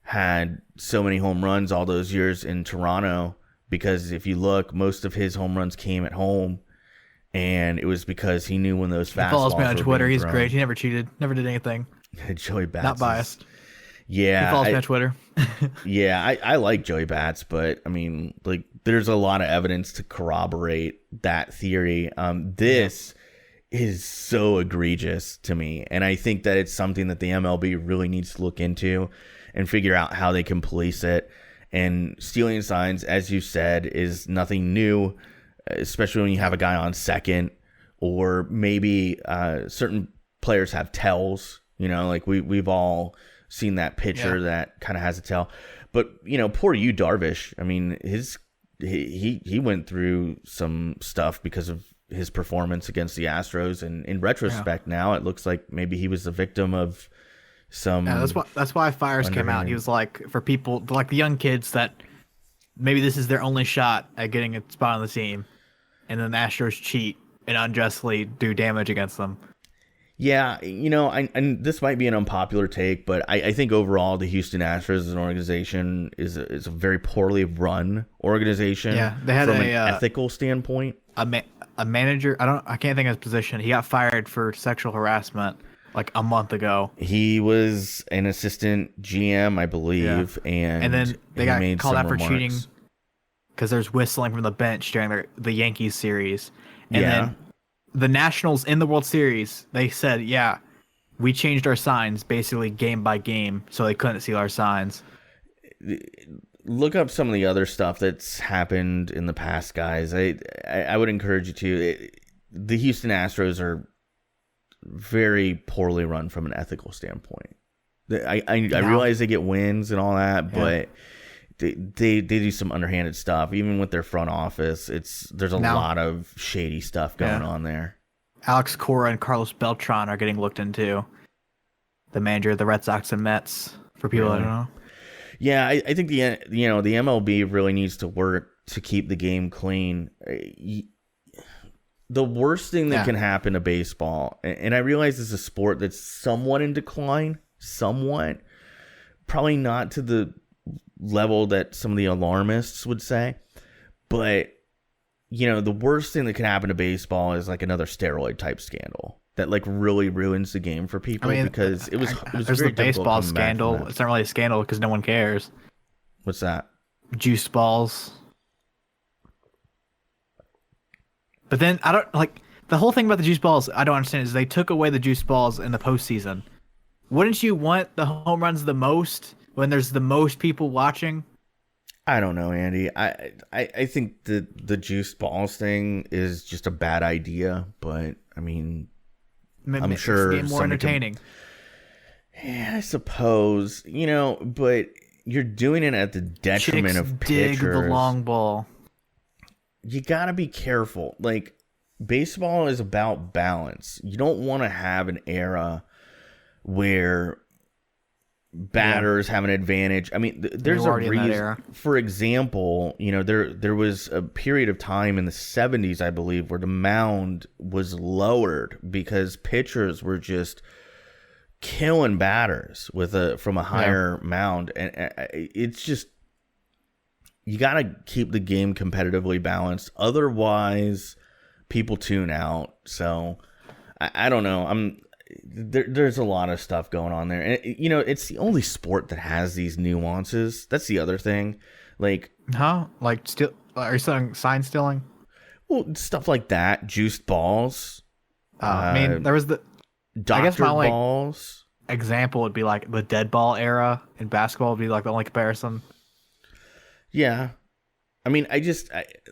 had so many home runs all those years in Toronto, because if you look, most of his home runs came at home, and it was because he knew when those fastballs. He follows me on Twitter. He's thrown. Great. He never cheated, never did anything. Joey Bats, not biased. Yeah, he follows me on Twitter. Yeah, I like Joey Bats, but I mean, there's a lot of evidence to corroborate that theory. This is so egregious to me, and I think that it's something that the MLB really needs to look into and figure out how they can police it. And stealing signs, as you said, is nothing new, especially when you have a guy on second, or maybe certain players have tells. We've all seen that pitcher that kind of has a tell. But poor Yu Darvish. I mean, he went through some stuff because of his performance against the Astros, and in retrospect now it looks like maybe he was the victim of some. Yeah, that's why Fires came out. He was for people the young kids that maybe this is their only shot at getting a spot on the team, and then the Astros cheat and unjustly do damage against them. Yeah, and this might be an unpopular take, but I think overall the Houston Astros as an organization is a very poorly run organization. Yeah, they had from an ethical standpoint. A manager. I can't think of his position. He got fired for sexual harassment like a month ago. He was an assistant GM, I believe, and then they got called out for cheating remarks. because there's whistling from the bench during the Yankees series. And Yeah. then the Nationals in the World Series, they said, yeah, we changed our signs basically game by game so they couldn't see our signs. Look up some of the other stuff that's happened in the past, guys. I would encourage you to. The Houston Astros are very poorly run from an ethical standpoint. I realize they get wins and all that, but they do some underhanded stuff. Even with their front office, there's a lot of shady stuff going on there. Alex Cora and Carlos Beltran are getting looked into. The manager of the Red Sox and Mets, for people that don't know. Yeah, I think the MLB really needs to work to keep the game clean. The worst thing that can happen to baseball, and I realize it's a sport that's somewhat in decline, probably not to the level that some of the alarmists would say, but the worst thing that can happen to baseball is like another steroid type scandal that like really ruins the game for people. Because it was there's very the baseball scandal. It's not really a scandal because no one cares. What's that? Juice balls. But then I don't like the whole thing about the juice balls. I don't understand is they took away the juice balls in the postseason. Wouldn't you want the home runs the most when there's the most people watching? I don't know, Andy. I think the juice balls thing is just a bad idea, but I mean, I'm sure it's more entertaining. Yeah, I suppose, but you're doing it at the detriment of pitchers. Dig the long ball. You gotta be careful. Like, baseball is about balance. You don't want to have an era where batters have an advantage. I mean, there's a reason. For example, there was a period of time in the 70s, I believe, where the mound was lowered because pitchers were just killing batters from a higher mound, and it's just you got to keep the game competitively balanced. Otherwise, people tune out. So I don't know. There's a lot of stuff going on there, and it's the only sport that has these nuances. That's the other thing. Like, are you saying sign stealing? Well, stuff like that. Juiced balls. I mean, there was the doctor balls. Example would be like the dead ball era in basketball would be like the only comparison. Yeah. I mean,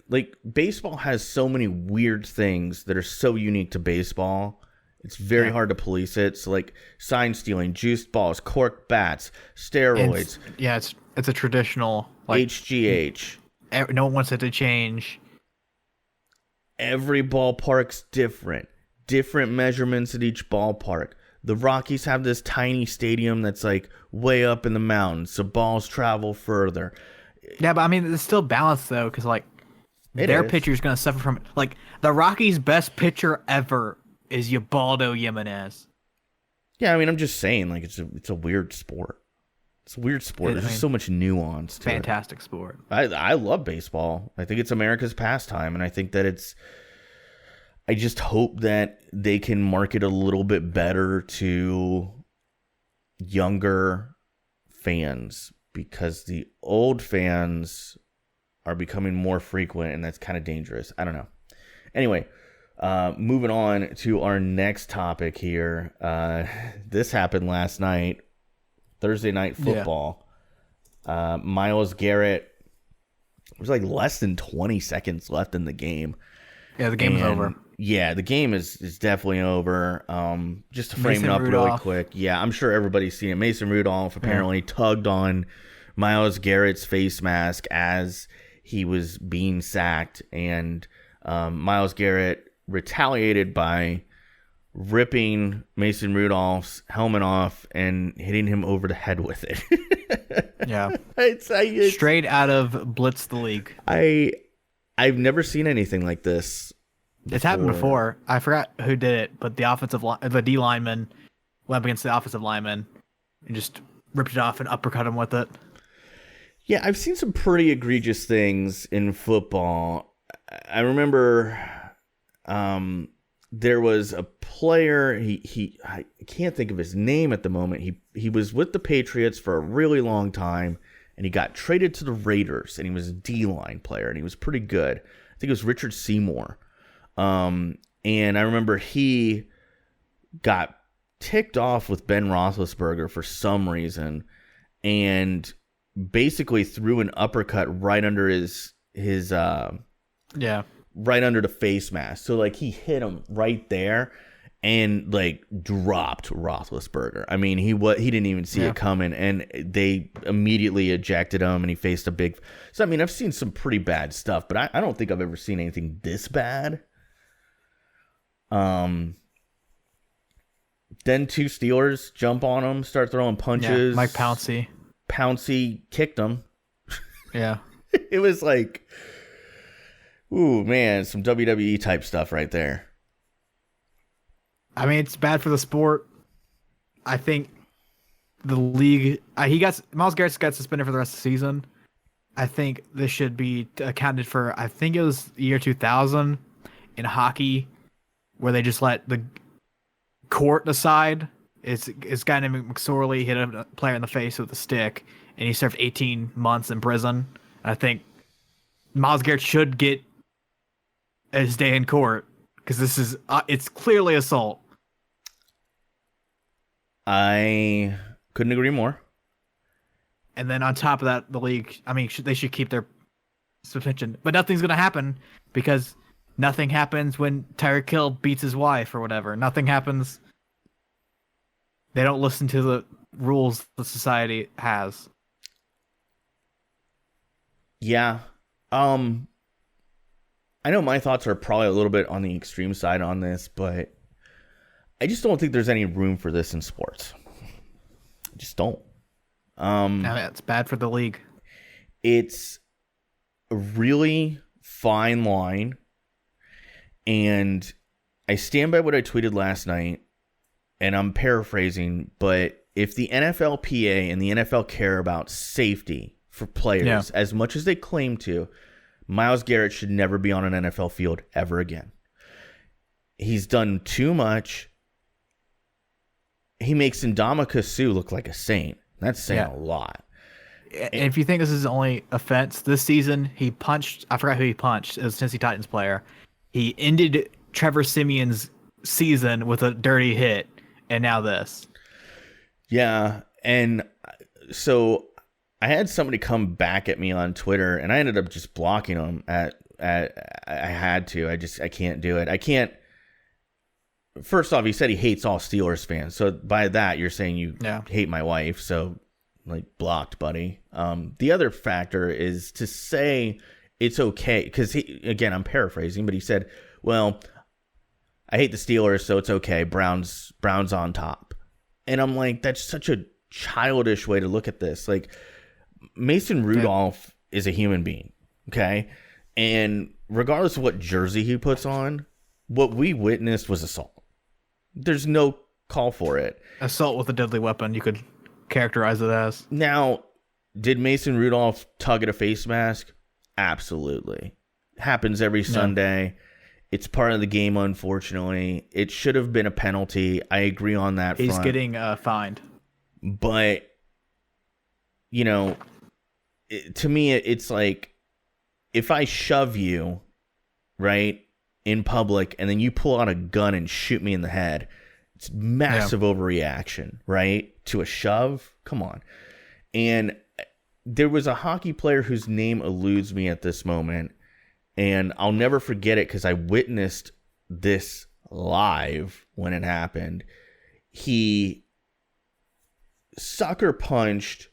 like baseball has so many weird things that are so unique to baseball. It's very hard to police it. So like sign stealing, juiced balls, cork bats, steroids. It's a traditional like HGH. No one wants it to change. Every ballpark's different. Different measurements at each ballpark. The Rockies have this tiny stadium that's like way up in the mountains, so balls travel further. Yeah, but I mean, it's still balanced though, because like their pitcher's gonna suffer from it. Like the Rockies' best pitcher ever is Ubaldo Jimenez. Yeah, I mean, I'm just saying, like it's a weird sport. It's a weird sport. There's just so much nuance to it. Fantastic sport. I love baseball. I think it's America's pastime, and I think that I just hope that they can market a little bit better to younger fans, because the old fans are becoming more frequent, and that's kind of dangerous. I don't know. Anyway, moving on to our next topic here. This happened last night, Thursday Night Football. Yeah. Myles Garrett, it was like less than 20 seconds left in the game. Yeah, the game's over. Yeah, the game is definitely over. Just to frame it up really quick. Yeah, I'm sure everybody's seen it. Mason Rudolph apparently tugged on Myles Garrett's face mask as he was being sacked, and Myles Garrett retaliated by ripping Mason Rudolph's helmet off and hitting him over the head with it. Yeah. It's straight out of Blitz the League. I've never seen anything like this It's happened before. I forgot who did it, but the D lineman went up against the offensive lineman and just ripped it off and uppercut him with it. Yeah, I've seen some pretty egregious things in football. I remember there was a player, I can't think of his name at the moment. He was with the Patriots for a really long time, and he got traded to the Raiders, and he was a D-line player, and he was pretty good. I think it was Richard Seymour. And I remember he got ticked off with Ben Roethlisberger for some reason, and basically threw an uppercut right under his right under the face mask. So like he hit him right there and like dropped Roethlisberger. I mean, he didn't even see it coming, and they immediately ejected him, and he faced a big. So I mean, I've seen some pretty bad stuff, but I don't think I've ever seen anything this bad. Then two Steelers jump on him, start throwing punches. Yeah, Mike Pouncey kicked him. Yeah. It was like, ooh, man, some WWE type stuff right there. I mean, it's bad for the sport. I think the league, Myles Garrett got suspended for the rest of the season. I think this should be accounted for. I think it was the year 2000 in hockey, where they just let the court decide. It's a guy named McSorley hit a player in the face with a stick, and he served 18 months in prison. And I think Myles Garrett should get his day in court, because this is it's clearly assault. I couldn't agree more. And then on top of that, the league, I mean, they should keep their suspension. But nothing's going to happen, because nothing happens when Tyreek Hill beats his wife or whatever. Nothing happens. They don't listen to the rules the society has. Yeah. I know my thoughts are probably a little bit on the extreme side on this, but I just don't think there's any room for this in sports. I just don't. It's bad for the league. It's a really fine line, and I stand by what I tweeted last night, and I'm paraphrasing, but if the NFLPA and the NFL care about safety for players as much as they claim to, Myles Garrett should never be on an NFL field ever again. He's done too much. He makes Ndamukong Suh look like a saint. That's saying a lot. And if you think this is the only offense, this season he punched, I forgot who he punched, it was a Tennessee Titans player. He ended Trevor Siemian's season with a dirty hit, and now this. Yeah, and so I had somebody come back at me on Twitter, and I ended up just blocking him I had to. I can't do it. I can't. First off, he said he hates all Steelers fans. So by that, you're saying you hate my wife. So, like, blocked, buddy. The other factor is to say it's okay. Because, again, I'm paraphrasing, but he said, well, I hate the Steelers, so it's okay. Browns on top. And I'm like, that's such a childish way to look at this. Like, Mason Rudolph is a human being, okay? And regardless of what jersey he puts on, what we witnessed was assault. There's no call for it. Assault with a deadly weapon, you could characterize it as. Now, did Mason Rudolph tug at a face mask? Absolutely. Happens every Sunday. It's part of the game, unfortunately. It should have been a penalty. I agree on that front. He's getting fined. But, you know, to me, it's like, if I shove you, right, in public, and then you pull out a gun and shoot me in the head, it's massive overreaction, right? To a shove? Come on. And there was a hockey player whose name eludes me at this moment, and I'll never forget it because I witnessed this live when it happened. He sucker punched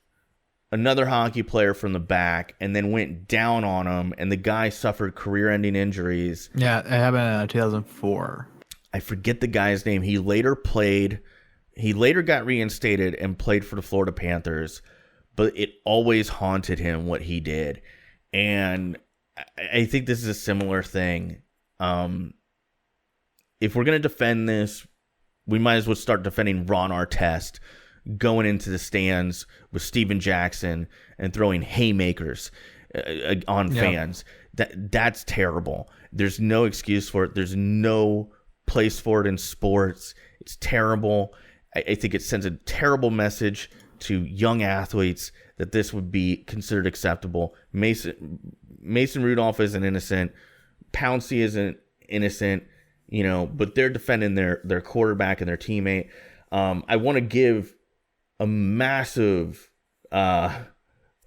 another hockey player from the back and then went down on him, and the guy suffered career-ending injuries. Yeah, it happened in 2004. I forget the guy's name. He later got reinstated and played for the Florida Panthers, but it always haunted him what he did. And I think this is a similar thing. if we're going to defend this, we might as well start defending Ron Artest going into the stands with Steven Jackson and throwing haymakers on fans. That's terrible. There's no excuse for it. There's no place for it in sports. It's terrible. I think it sends a terrible message to young athletes that this would be considered acceptable. Mason Rudolph isn't innocent. Pouncey isn't innocent, but they're defending their quarterback and their teammate. I want to give a massive amount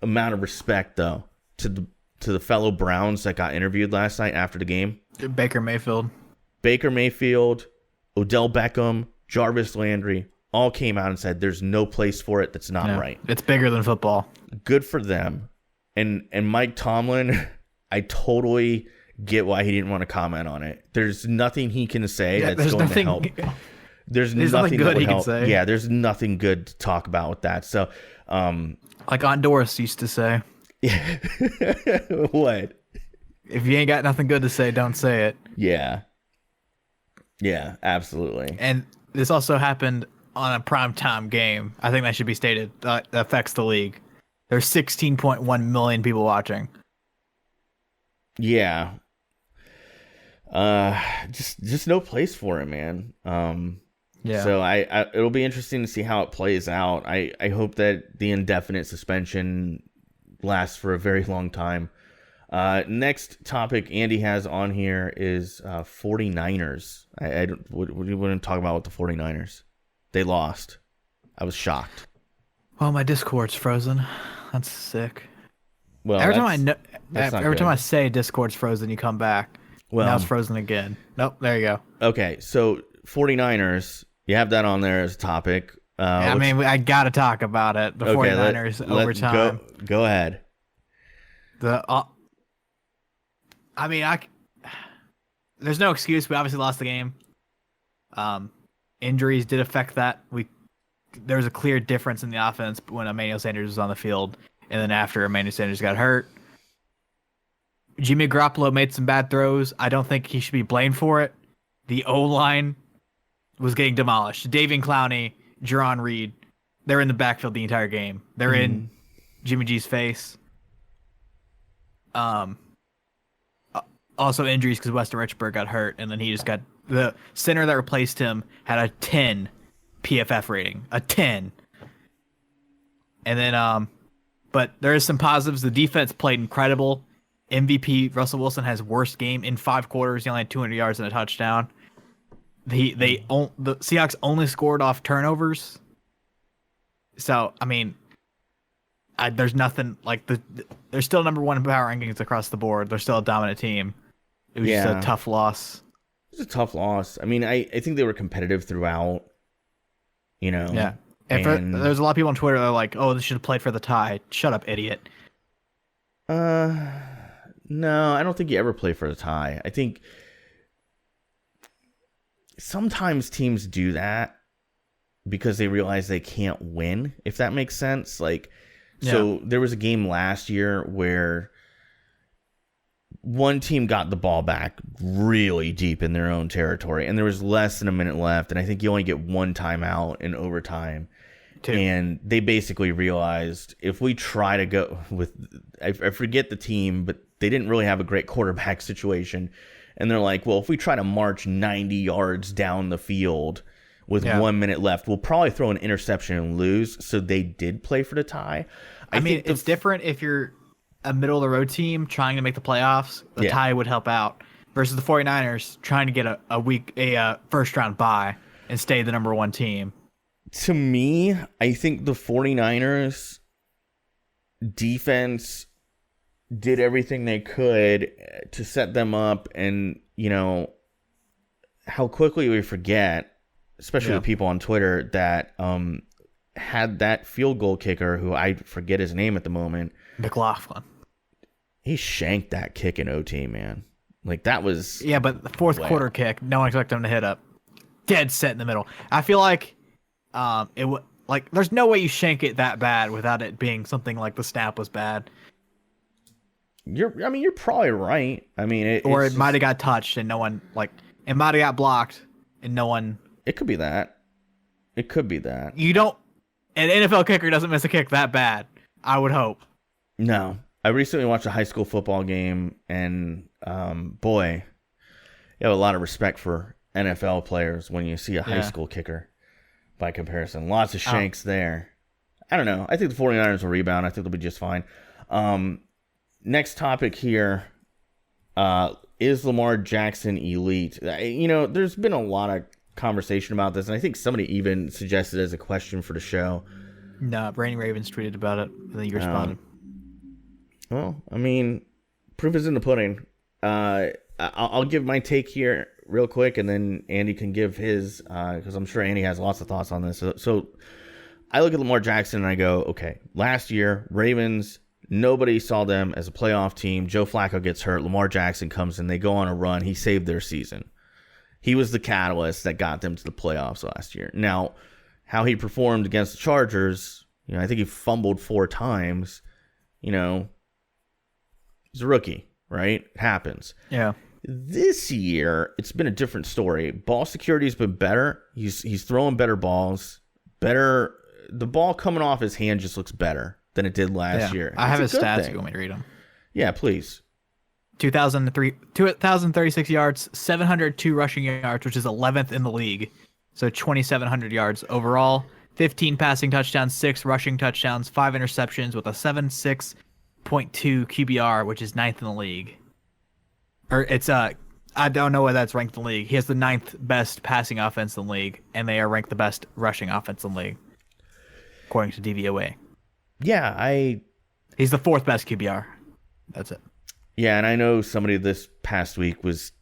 of respect, though, to the fellow Browns that got interviewed last night after the game. Baker Mayfield, Odell Beckham, Jarvis Landry all came out and said there's no place for it. That's not right. It's bigger than football. Good for them. And Mike Tomlin, I totally get why he didn't want to comment on it. There's nothing he can say that's going to help. There's nothing good he can say. Yeah, there's nothing good to talk about with that. So, like Aunt Doris used to say. What? If you ain't got nothing good to say, don't say it. Yeah. Yeah, absolutely. And this also happened on a primetime game. I think that should be stated. That affects the league. There's 16.1 million people watching. Yeah. Just no place for it, man. Yeah. So I it'll be interesting to see how it plays out. I hope that the indefinite suspension lasts for a very long time. Next topic Andy has on here is 49ers. What do you want to talk about with the 49ers? They lost. I was shocked. Oh, my Discord's frozen. That's sick. Well, every time I say Discord's frozen, you come back. Well, now it's frozen again. Nope, there you go. Okay, so 49ers, you have that on there as a topic. I got to talk about it. The 49ers overtime. Go ahead. There's no excuse. We obviously lost the game. Injuries did affect that. There was a clear difference in the offense when Emmanuel Sanders was on the field, and then after Emmanuel Sanders got hurt. Jimmy Garoppolo made some bad throws. I don't think he should be blamed for it. The O-line was getting demolished. Davian Clowney, Jerron Reed, they're in the backfield the entire game. They're in Jimmy G's face. Also injuries because Weston Richburg got hurt, and then he just got the center that replaced him had a 10 PFF rating, a 10. And then, but there is some positives. The defense played incredible. MVP Russell Wilson has worst game in 5 quarters. He only had 200 yards and a touchdown. The Seahawks only scored off turnovers. So there's nothing like they're still number 1 in power rankings across the board. They're still a dominant team. It was just a tough loss. It was a tough loss. I think they were competitive throughout. Yeah. And there's a lot of people on Twitter that are like, "Oh, they should have played for the tie." Shut up, idiot. No, I don't think you ever play for a tie. I think sometimes teams do that because they realize they can't win, if that makes sense. So there was a game last year where one team got the ball back really deep in their own territory, and there was less than a minute left, and I think you only get 1 timeout in overtime. 2. And they basically realized if we try to go with, I forget the team, but they didn't really have a great quarterback situation. And they're like, well, if we try to march 90 yards down the field with 1 minute left, we'll probably throw an interception and lose. So they did play for the tie. I mean, it's different if you're a middle of the road team trying to make the playoffs. The tie would help out versus the 49ers trying to get a first round bye and stay the number 1 team. To me, I think the 49ers defense did everything they could to set them up, and how quickly we forget, especially the people on Twitter that had that field goal kicker, who I forget his name at the moment, McLaughlin. He shanked that kick in OT, man. That was but the fourth quarter kick, no one expected him to hit up dead set in the middle. I feel like it would there's no way you shank it that bad without it being something like the snap was bad. You're probably right. It might have got touched and no one It might have got blocked, and no one. It could be that. It could be that. You don't. An NFL kicker doesn't miss a kick that bad. I would hope. No. I recently watched a high school football game, and boy, you have a lot of respect for NFL players when you see a high school kicker by comparison. Lots of shanks there. I don't know. I think the 49ers will rebound. I think they'll be just fine. Next topic here. Is Lamar Jackson elite? There's been a lot of conversation about this, and I think somebody even suggested as a question for the show. No, Brandon Ravens tweeted about it, and then you responded. Well, I mean, proof is in the pudding. I'll give my take here real quick, and then Andy can give his, because I'm sure Andy has lots of thoughts on this. So I look at Lamar Jackson, and I go, okay, last year, Ravens, nobody saw them as a playoff team. Joe Flacco gets hurt. Lamar Jackson comes in. They go on a run. He saved their season. He was the catalyst that got them to the playoffs last year. Now, how he performed against the Chargers, I think he fumbled 4 times. He's a rookie, right? It happens. Yeah. This year, it's been a different story. Ball security has been better. He's throwing better balls. The ball coming off his hand just looks better than it did last year. I have his stats if you want me to read them. Yeah, please. 2,036 yards, 702 rushing yards, which is 11th in the league. So 2,700 yards overall. 15 passing touchdowns, 6 rushing touchdowns, 5 interceptions with a 7.6.2 QBR, which is 9th in the league. I don't know whether that's ranked in the league. He has the 9th best passing offense in the league, and they are ranked the best rushing offense in the league, according to DVOA. Yeah, he's the 4th best QBR. That's it. Yeah, and I know somebody this past week was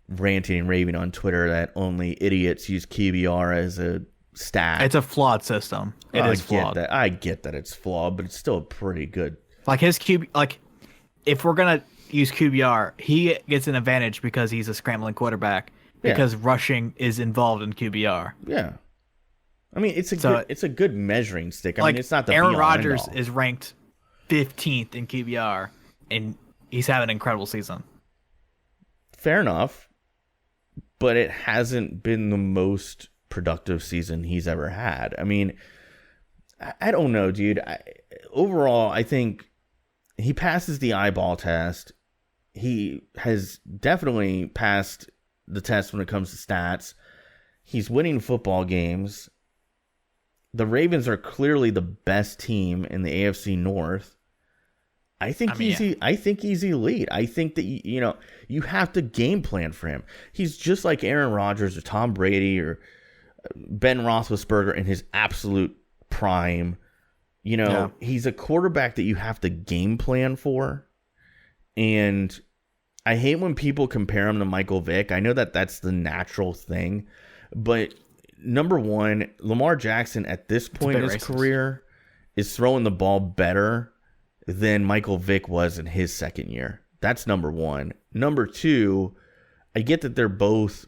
ranting and raving on Twitter that only idiots use QBR as a stat. It's a flawed system. It is flawed. I get that it's flawed, but it's still pretty good. Like his if we're gonna use QBR, he gets an advantage because he's a scrambling quarterback because rushing is involved in QBR. Yeah. I mean, it's a good measuring stick. I mean, it's not the Aaron Rodgers is ranked 15th in QBR, and he's having an incredible season. Fair enough, but it hasn't been the most productive season he's ever had. I mean, I don't know, dude. Overall, I think he passes the eyeball test. He has definitely passed the test when it comes to stats. He's winning football games. The Ravens are clearly the best team in the AFC North. I think he's elite. I think that you have to game plan for him. He's just like Aaron Rodgers or Tom Brady or Ben Roethlisberger in his absolute prime. He's a quarterback that you have to game plan for. And I hate when people compare him to Michael Vick. I know that that's the natural thing, but number one, Lamar Jackson at this point in his career is throwing the ball better than Michael Vick was in his second year. That's number one. Number two, I get that they're both,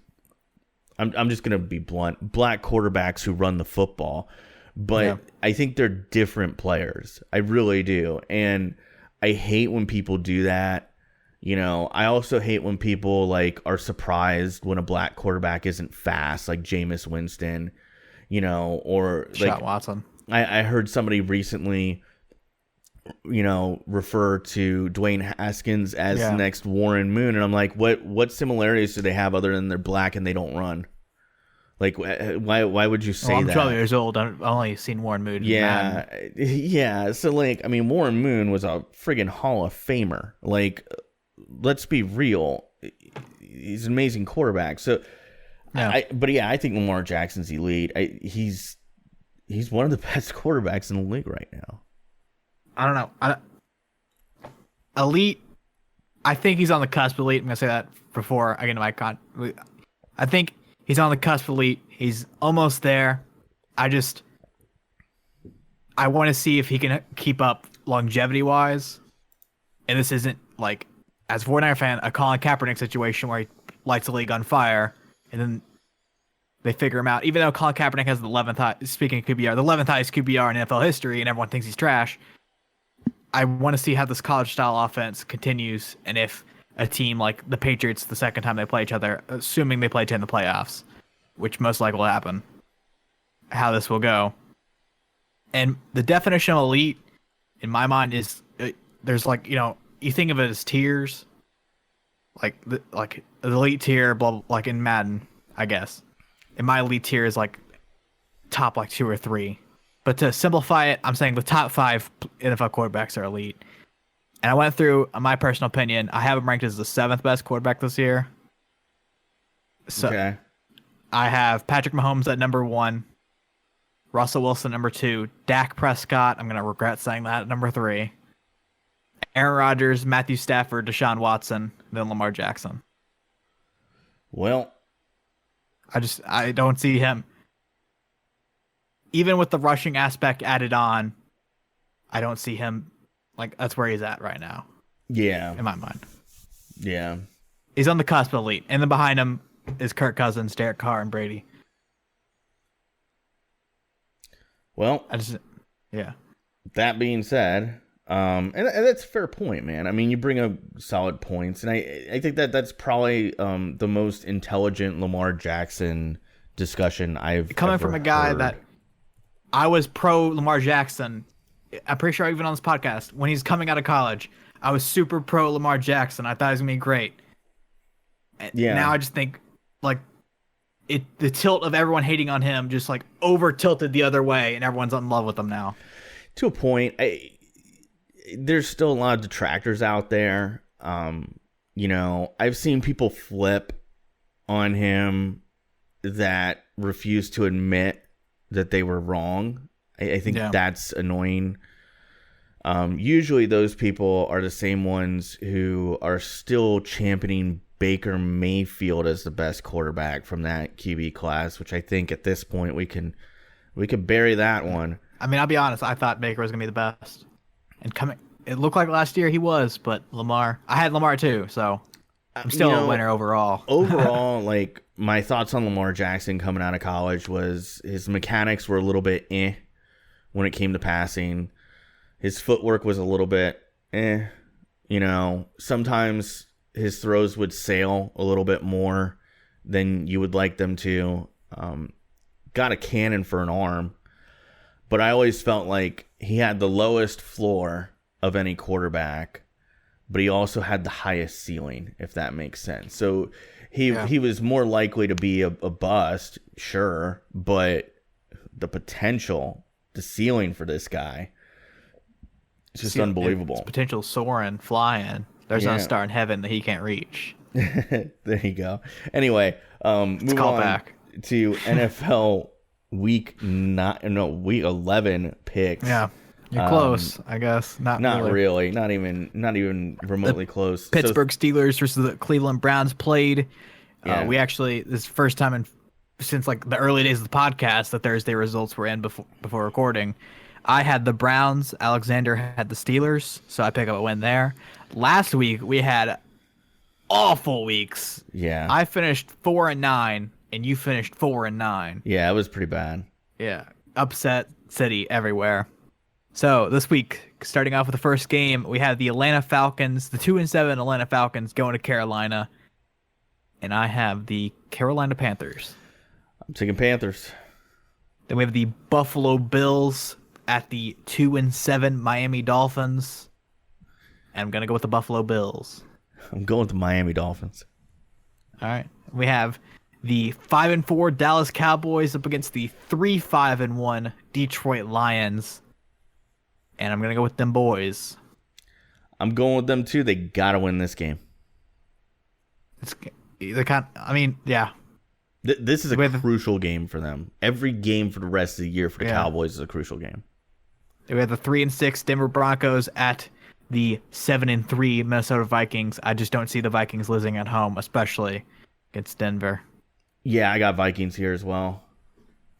I'm just going to be blunt, black quarterbacks who run the football, but I think they're different players. I really do. And I hate when people do that. I also hate when people are surprised when a black quarterback isn't fast, like Jameis Winston, or Shot Watson. I heard somebody recently, refer to Dwayne Haskins as the next Warren Moon, and I'm like, what similarities do they have other than they're black and they don't run? Like, why would you say that? I'm 12 years old. I've only seen Warren Moon. Yeah. So, Warren Moon was a friggin' Hall of Famer. Let's be real. He's an amazing quarterback. So, I think Lamar Jackson's elite. He's one of the best quarterbacks in the league right now. I don't know. Elite. I think he's on the cusp of elite. I'm gonna say that before I get into my I think he's on the cusp of elite. He's almost there. I want to see if he can keep up longevity wise. And this isn't as a 49er fan, a Colin Kaepernick situation where he lights the league on fire and then they figure him out. Even though Colin Kaepernick has the 11th QBR, the 11th highest QBR in NFL history, and everyone thinks he's trash. I want to see how this college style offense continues, and if a team like the Patriots the second time they play each other, assuming they play in the playoffs, which most likely will happen. How this will go. And the definition of elite, in my mind, is there's like, you think of it as tiers, like the elite tier, blah, blah, like in Madden, I guess. And my elite tier is like top like 2 or 3. But to simplify it, I'm saying the top 5 NFL quarterbacks are elite. And I went through, my personal opinion, I have him ranked as the 7th best quarterback this year. So okay. I have Patrick Mahomes at number 1, Russell Wilson number 2, Dak Prescott, I'm going to regret saying that, at number 3, Aaron Rodgers, Matthew Stafford, Deshaun Watson, then Lamar Jackson. Well, I don't see him. Even with the rushing aspect added on, I don't see him. Like, that's where he's at right now. Yeah. In my mind. Yeah. He's on the cusp of elite. And then behind him is Kirk Cousins, Derek Carr, and Brady. Well, yeah. That being said, and that's a fair point, man. I mean, you bring up solid points, and I think that's probably the most intelligent Lamar Jackson discussion I've coming ever from a guy heard. That I was pro Lamar Jackson. I'm pretty sure even on this podcast, when he's coming out of college, I was super pro Lamar Jackson. I thought he was gonna be great. Yeah. Now I just think like the tilt of everyone hating on him just like over tilted the other way, and everyone's in love with him now. To a point, there's still a lot of detractors out there. I've seen people flip on him that refuse to admit that they were wrong. I think that's annoying. Usually those people are the same ones who are still championing Baker Mayfield as the best quarterback from that QB class, which I think at this point we can bury that one. I mean, I'll be honest, I thought Baker was going to be the best. And it looked like last year he was, but I had Lamar too, so I'm still a winner overall. Overall, like, my thoughts on Lamar Jackson coming out of college was his mechanics were a little bit when it came to passing. His footwork was a little bit sometimes his throws would sail a little bit more than you would like them to. Got a cannon for an arm, but I always felt like he had the lowest floor of any quarterback, but he also had the highest ceiling, if that makes sense. So he was more likely to be a bust, sure, but the potential, the ceiling for this guy, it's just unbelievable. It's potential soaring, flying. There's no star in heaven that he can't reach. There you go. Anyway, move on back to NFL week 11 picks. Yeah, you're close, I guess. Not really. Not even remotely close. Pittsburgh Steelers versus the Cleveland Browns played. Yeah. We actually, this is the first time since like the early days of the podcast that Thursday results were in before recording. I had the Browns. Alexander had the Steelers, so I pick up a win there. Last week we had awful weeks. Yeah, I finished 4-9, and you finished 4-9. Yeah, it was pretty bad. Yeah, upset city everywhere. So this week, starting off with the first game, we have the Atlanta Falcons, the 2-7 Atlanta Falcons going to Carolina, and I have the Carolina Panthers. I'm taking Panthers. Then we have the Buffalo Bills at the 2-7 Miami Dolphins, and I'm gonna go with the Buffalo Bills. I'm going with the Miami Dolphins. All right, we have the 5-4 Dallas Cowboys up against the 3-5-1 Detroit Lions, and I'm gonna go with them boys. I'm going with them too. They gotta win this game. Yeah. This is a crucial game for them. Every game for the rest of the year for the Cowboys is a crucial game. We have the 3-6 Denver Broncos at the 7-3 Minnesota Vikings. I just don't see the Vikings losing at home, especially against Denver. Yeah, I got Vikings here as well.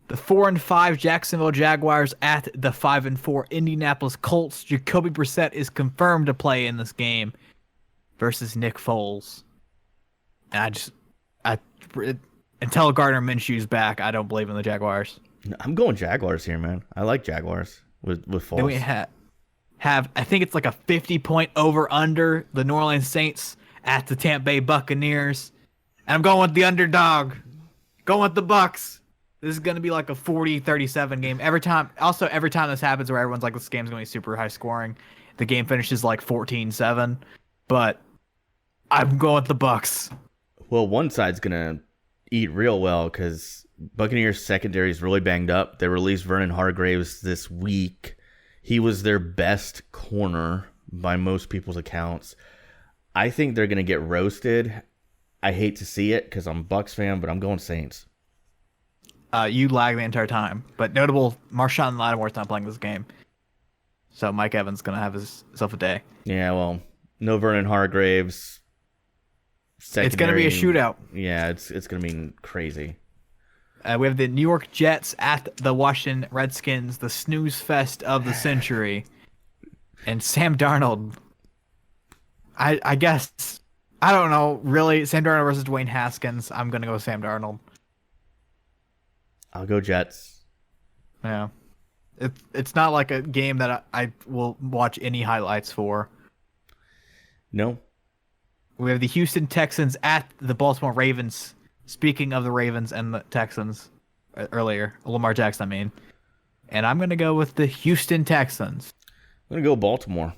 The 4-5 Jacksonville Jaguars at the 5-4 Indianapolis Colts. Jacoby Brissett is confirmed to play in this game versus Nick Foles. And until Gardner Minshew's back, I don't believe in the Jaguars. I'm going Jaguars here, man. I like Jaguars with Foles. Then we have I think it's like a 50-point over-under, the New Orleans Saints at the Tampa Bay Buccaneers. And I'm going with the underdog. Going with the Bucks. This is going to be like a 40-37 game. Every time this happens where everyone's like, this game's going to be super high scoring, the game finishes like 14-7. But I'm going with the Bucks. Well, one side's going to eat real well because Buccaneers secondary is really banged up. They released Vernon Hargreaves this week. He was their best corner by most people's accounts. I think they're going to get roasted. I hate to see it because I'm a Bucs fan, but I'm going Saints. You lag the entire time. But notable, Marshawn Lattimore's not playing this game. So Mike Evans is going to have himself a day. Yeah, well, no Vernon Hargreaves. Secondary, it's going to be a shootout. Yeah, it's going to be crazy. We have the New York Jets at the Washington Redskins, the snooze fest of the century. And Sam Darnold, I guess, I don't know, really. Sam Darnold versus Dwayne Haskins. I'm going to go with Sam Darnold. I'll go Jets. Yeah. It's not like a game that I will watch any highlights for. No. We have the Houston Texans at the Baltimore Ravens. Speaking of the Ravens and the Texans earlier, Lamar Jackson, I mean. And I'm going to go with the Houston Texans. I'm going to go Baltimore.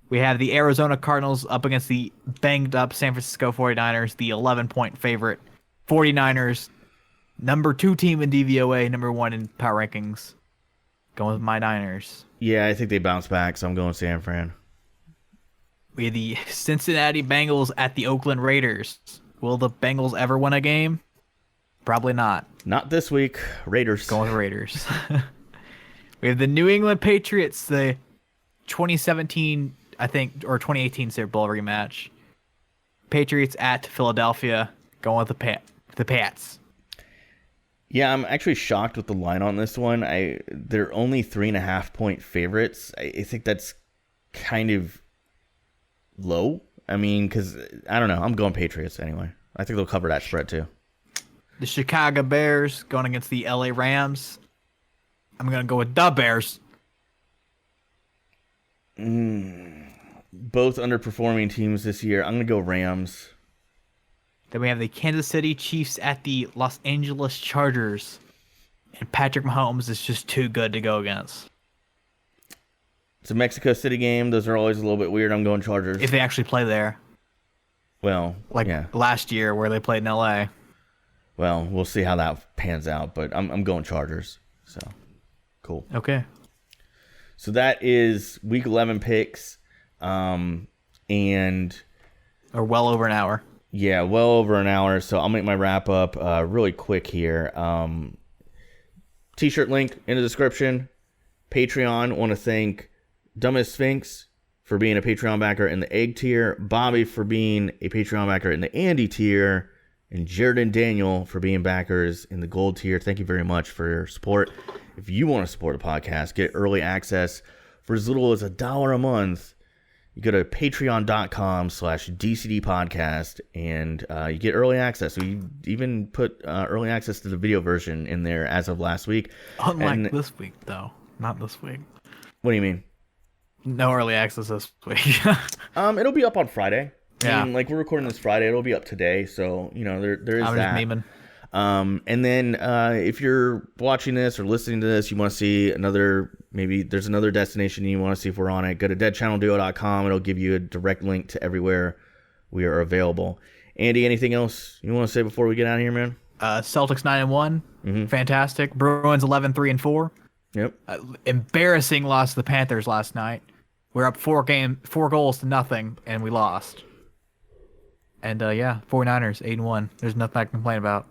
We have the Arizona Cardinals up against the banged-up San Francisco 49ers, the 11-point favorite. 49ers, number 2 team in DVOA, number 1 in power rankings. Going with my Niners. Yeah, I think they bounce back, so I'm going San Fran. We have the Cincinnati Bengals at the Oakland Raiders. Will the Bengals ever win a game? Probably not. Not this week. Raiders. Going with Raiders. We have the New England Patriots, the 2017, I think, or 2018 Super Bowl rematch. Patriots at Philadelphia. Going with the Pats. Yeah, I'm actually shocked with the line on this one. They're only 3.5-point favorites. I think that's kind of low. I mean, because, I don't know. I'm going Patriots anyway. I think they'll cover that spread too. The Chicago Bears going against the LA Rams. I'm going to go with the Bears. Both underperforming teams this year. I'm going to go Rams. Then we have the Kansas City Chiefs at the Los Angeles Chargers. And Patrick Mahomes is just too good to go against. It's a Mexico City game. Those are always a little bit weird. I'm going Chargers. If they actually play there. Well, yeah. Last year where they played in LA. Well, we'll see how that pans out, but I'm going Chargers. So, cool. Okay. So that is Week 11 picks. And... Or well over an hour. Yeah, well over an hour. So I'll make my wrap up really quick here. T-shirt link in the description. Patreon. Want to thank Dumbest Sphinx for being a Patreon backer in the egg tier, Bobby for being a Patreon backer in the Andy tier, and Jared and Daniel for being backers in the gold tier. Thank you very much for your support. If you want to support the podcast, get early access for as little as $1 a month. You go to patreon.com/DCD podcast and you get early access. We even put early access to the video version in there as of last week. Unlike this week, though. Not this week. What do you mean? No early access this week. It'll be up on Friday. Yeah. I mean, like, we're recording this Friday. It'll be up today. So, you know, there is I'm that. just memeing. And then if you're watching this or listening to this, you want to see maybe there's another destination you want to see if we're on it, go to deadchannelduo.com. It'll give you a direct link to everywhere we are available. Andy, anything else you want to say before we get out of here, man? Celtics 9-1. Mm-hmm. Fantastic. Bruins 11-3-4. Yep. Embarrassing loss to the Panthers last night. We're up 4 goals to nothing, and we lost. And 49ers 8-1. There's nothing I can complain about.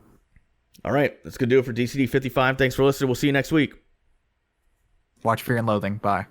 All right, that's going to do it for DCD 55. Thanks for listening. We'll see you next week. Watch Fear and Loathing. Bye.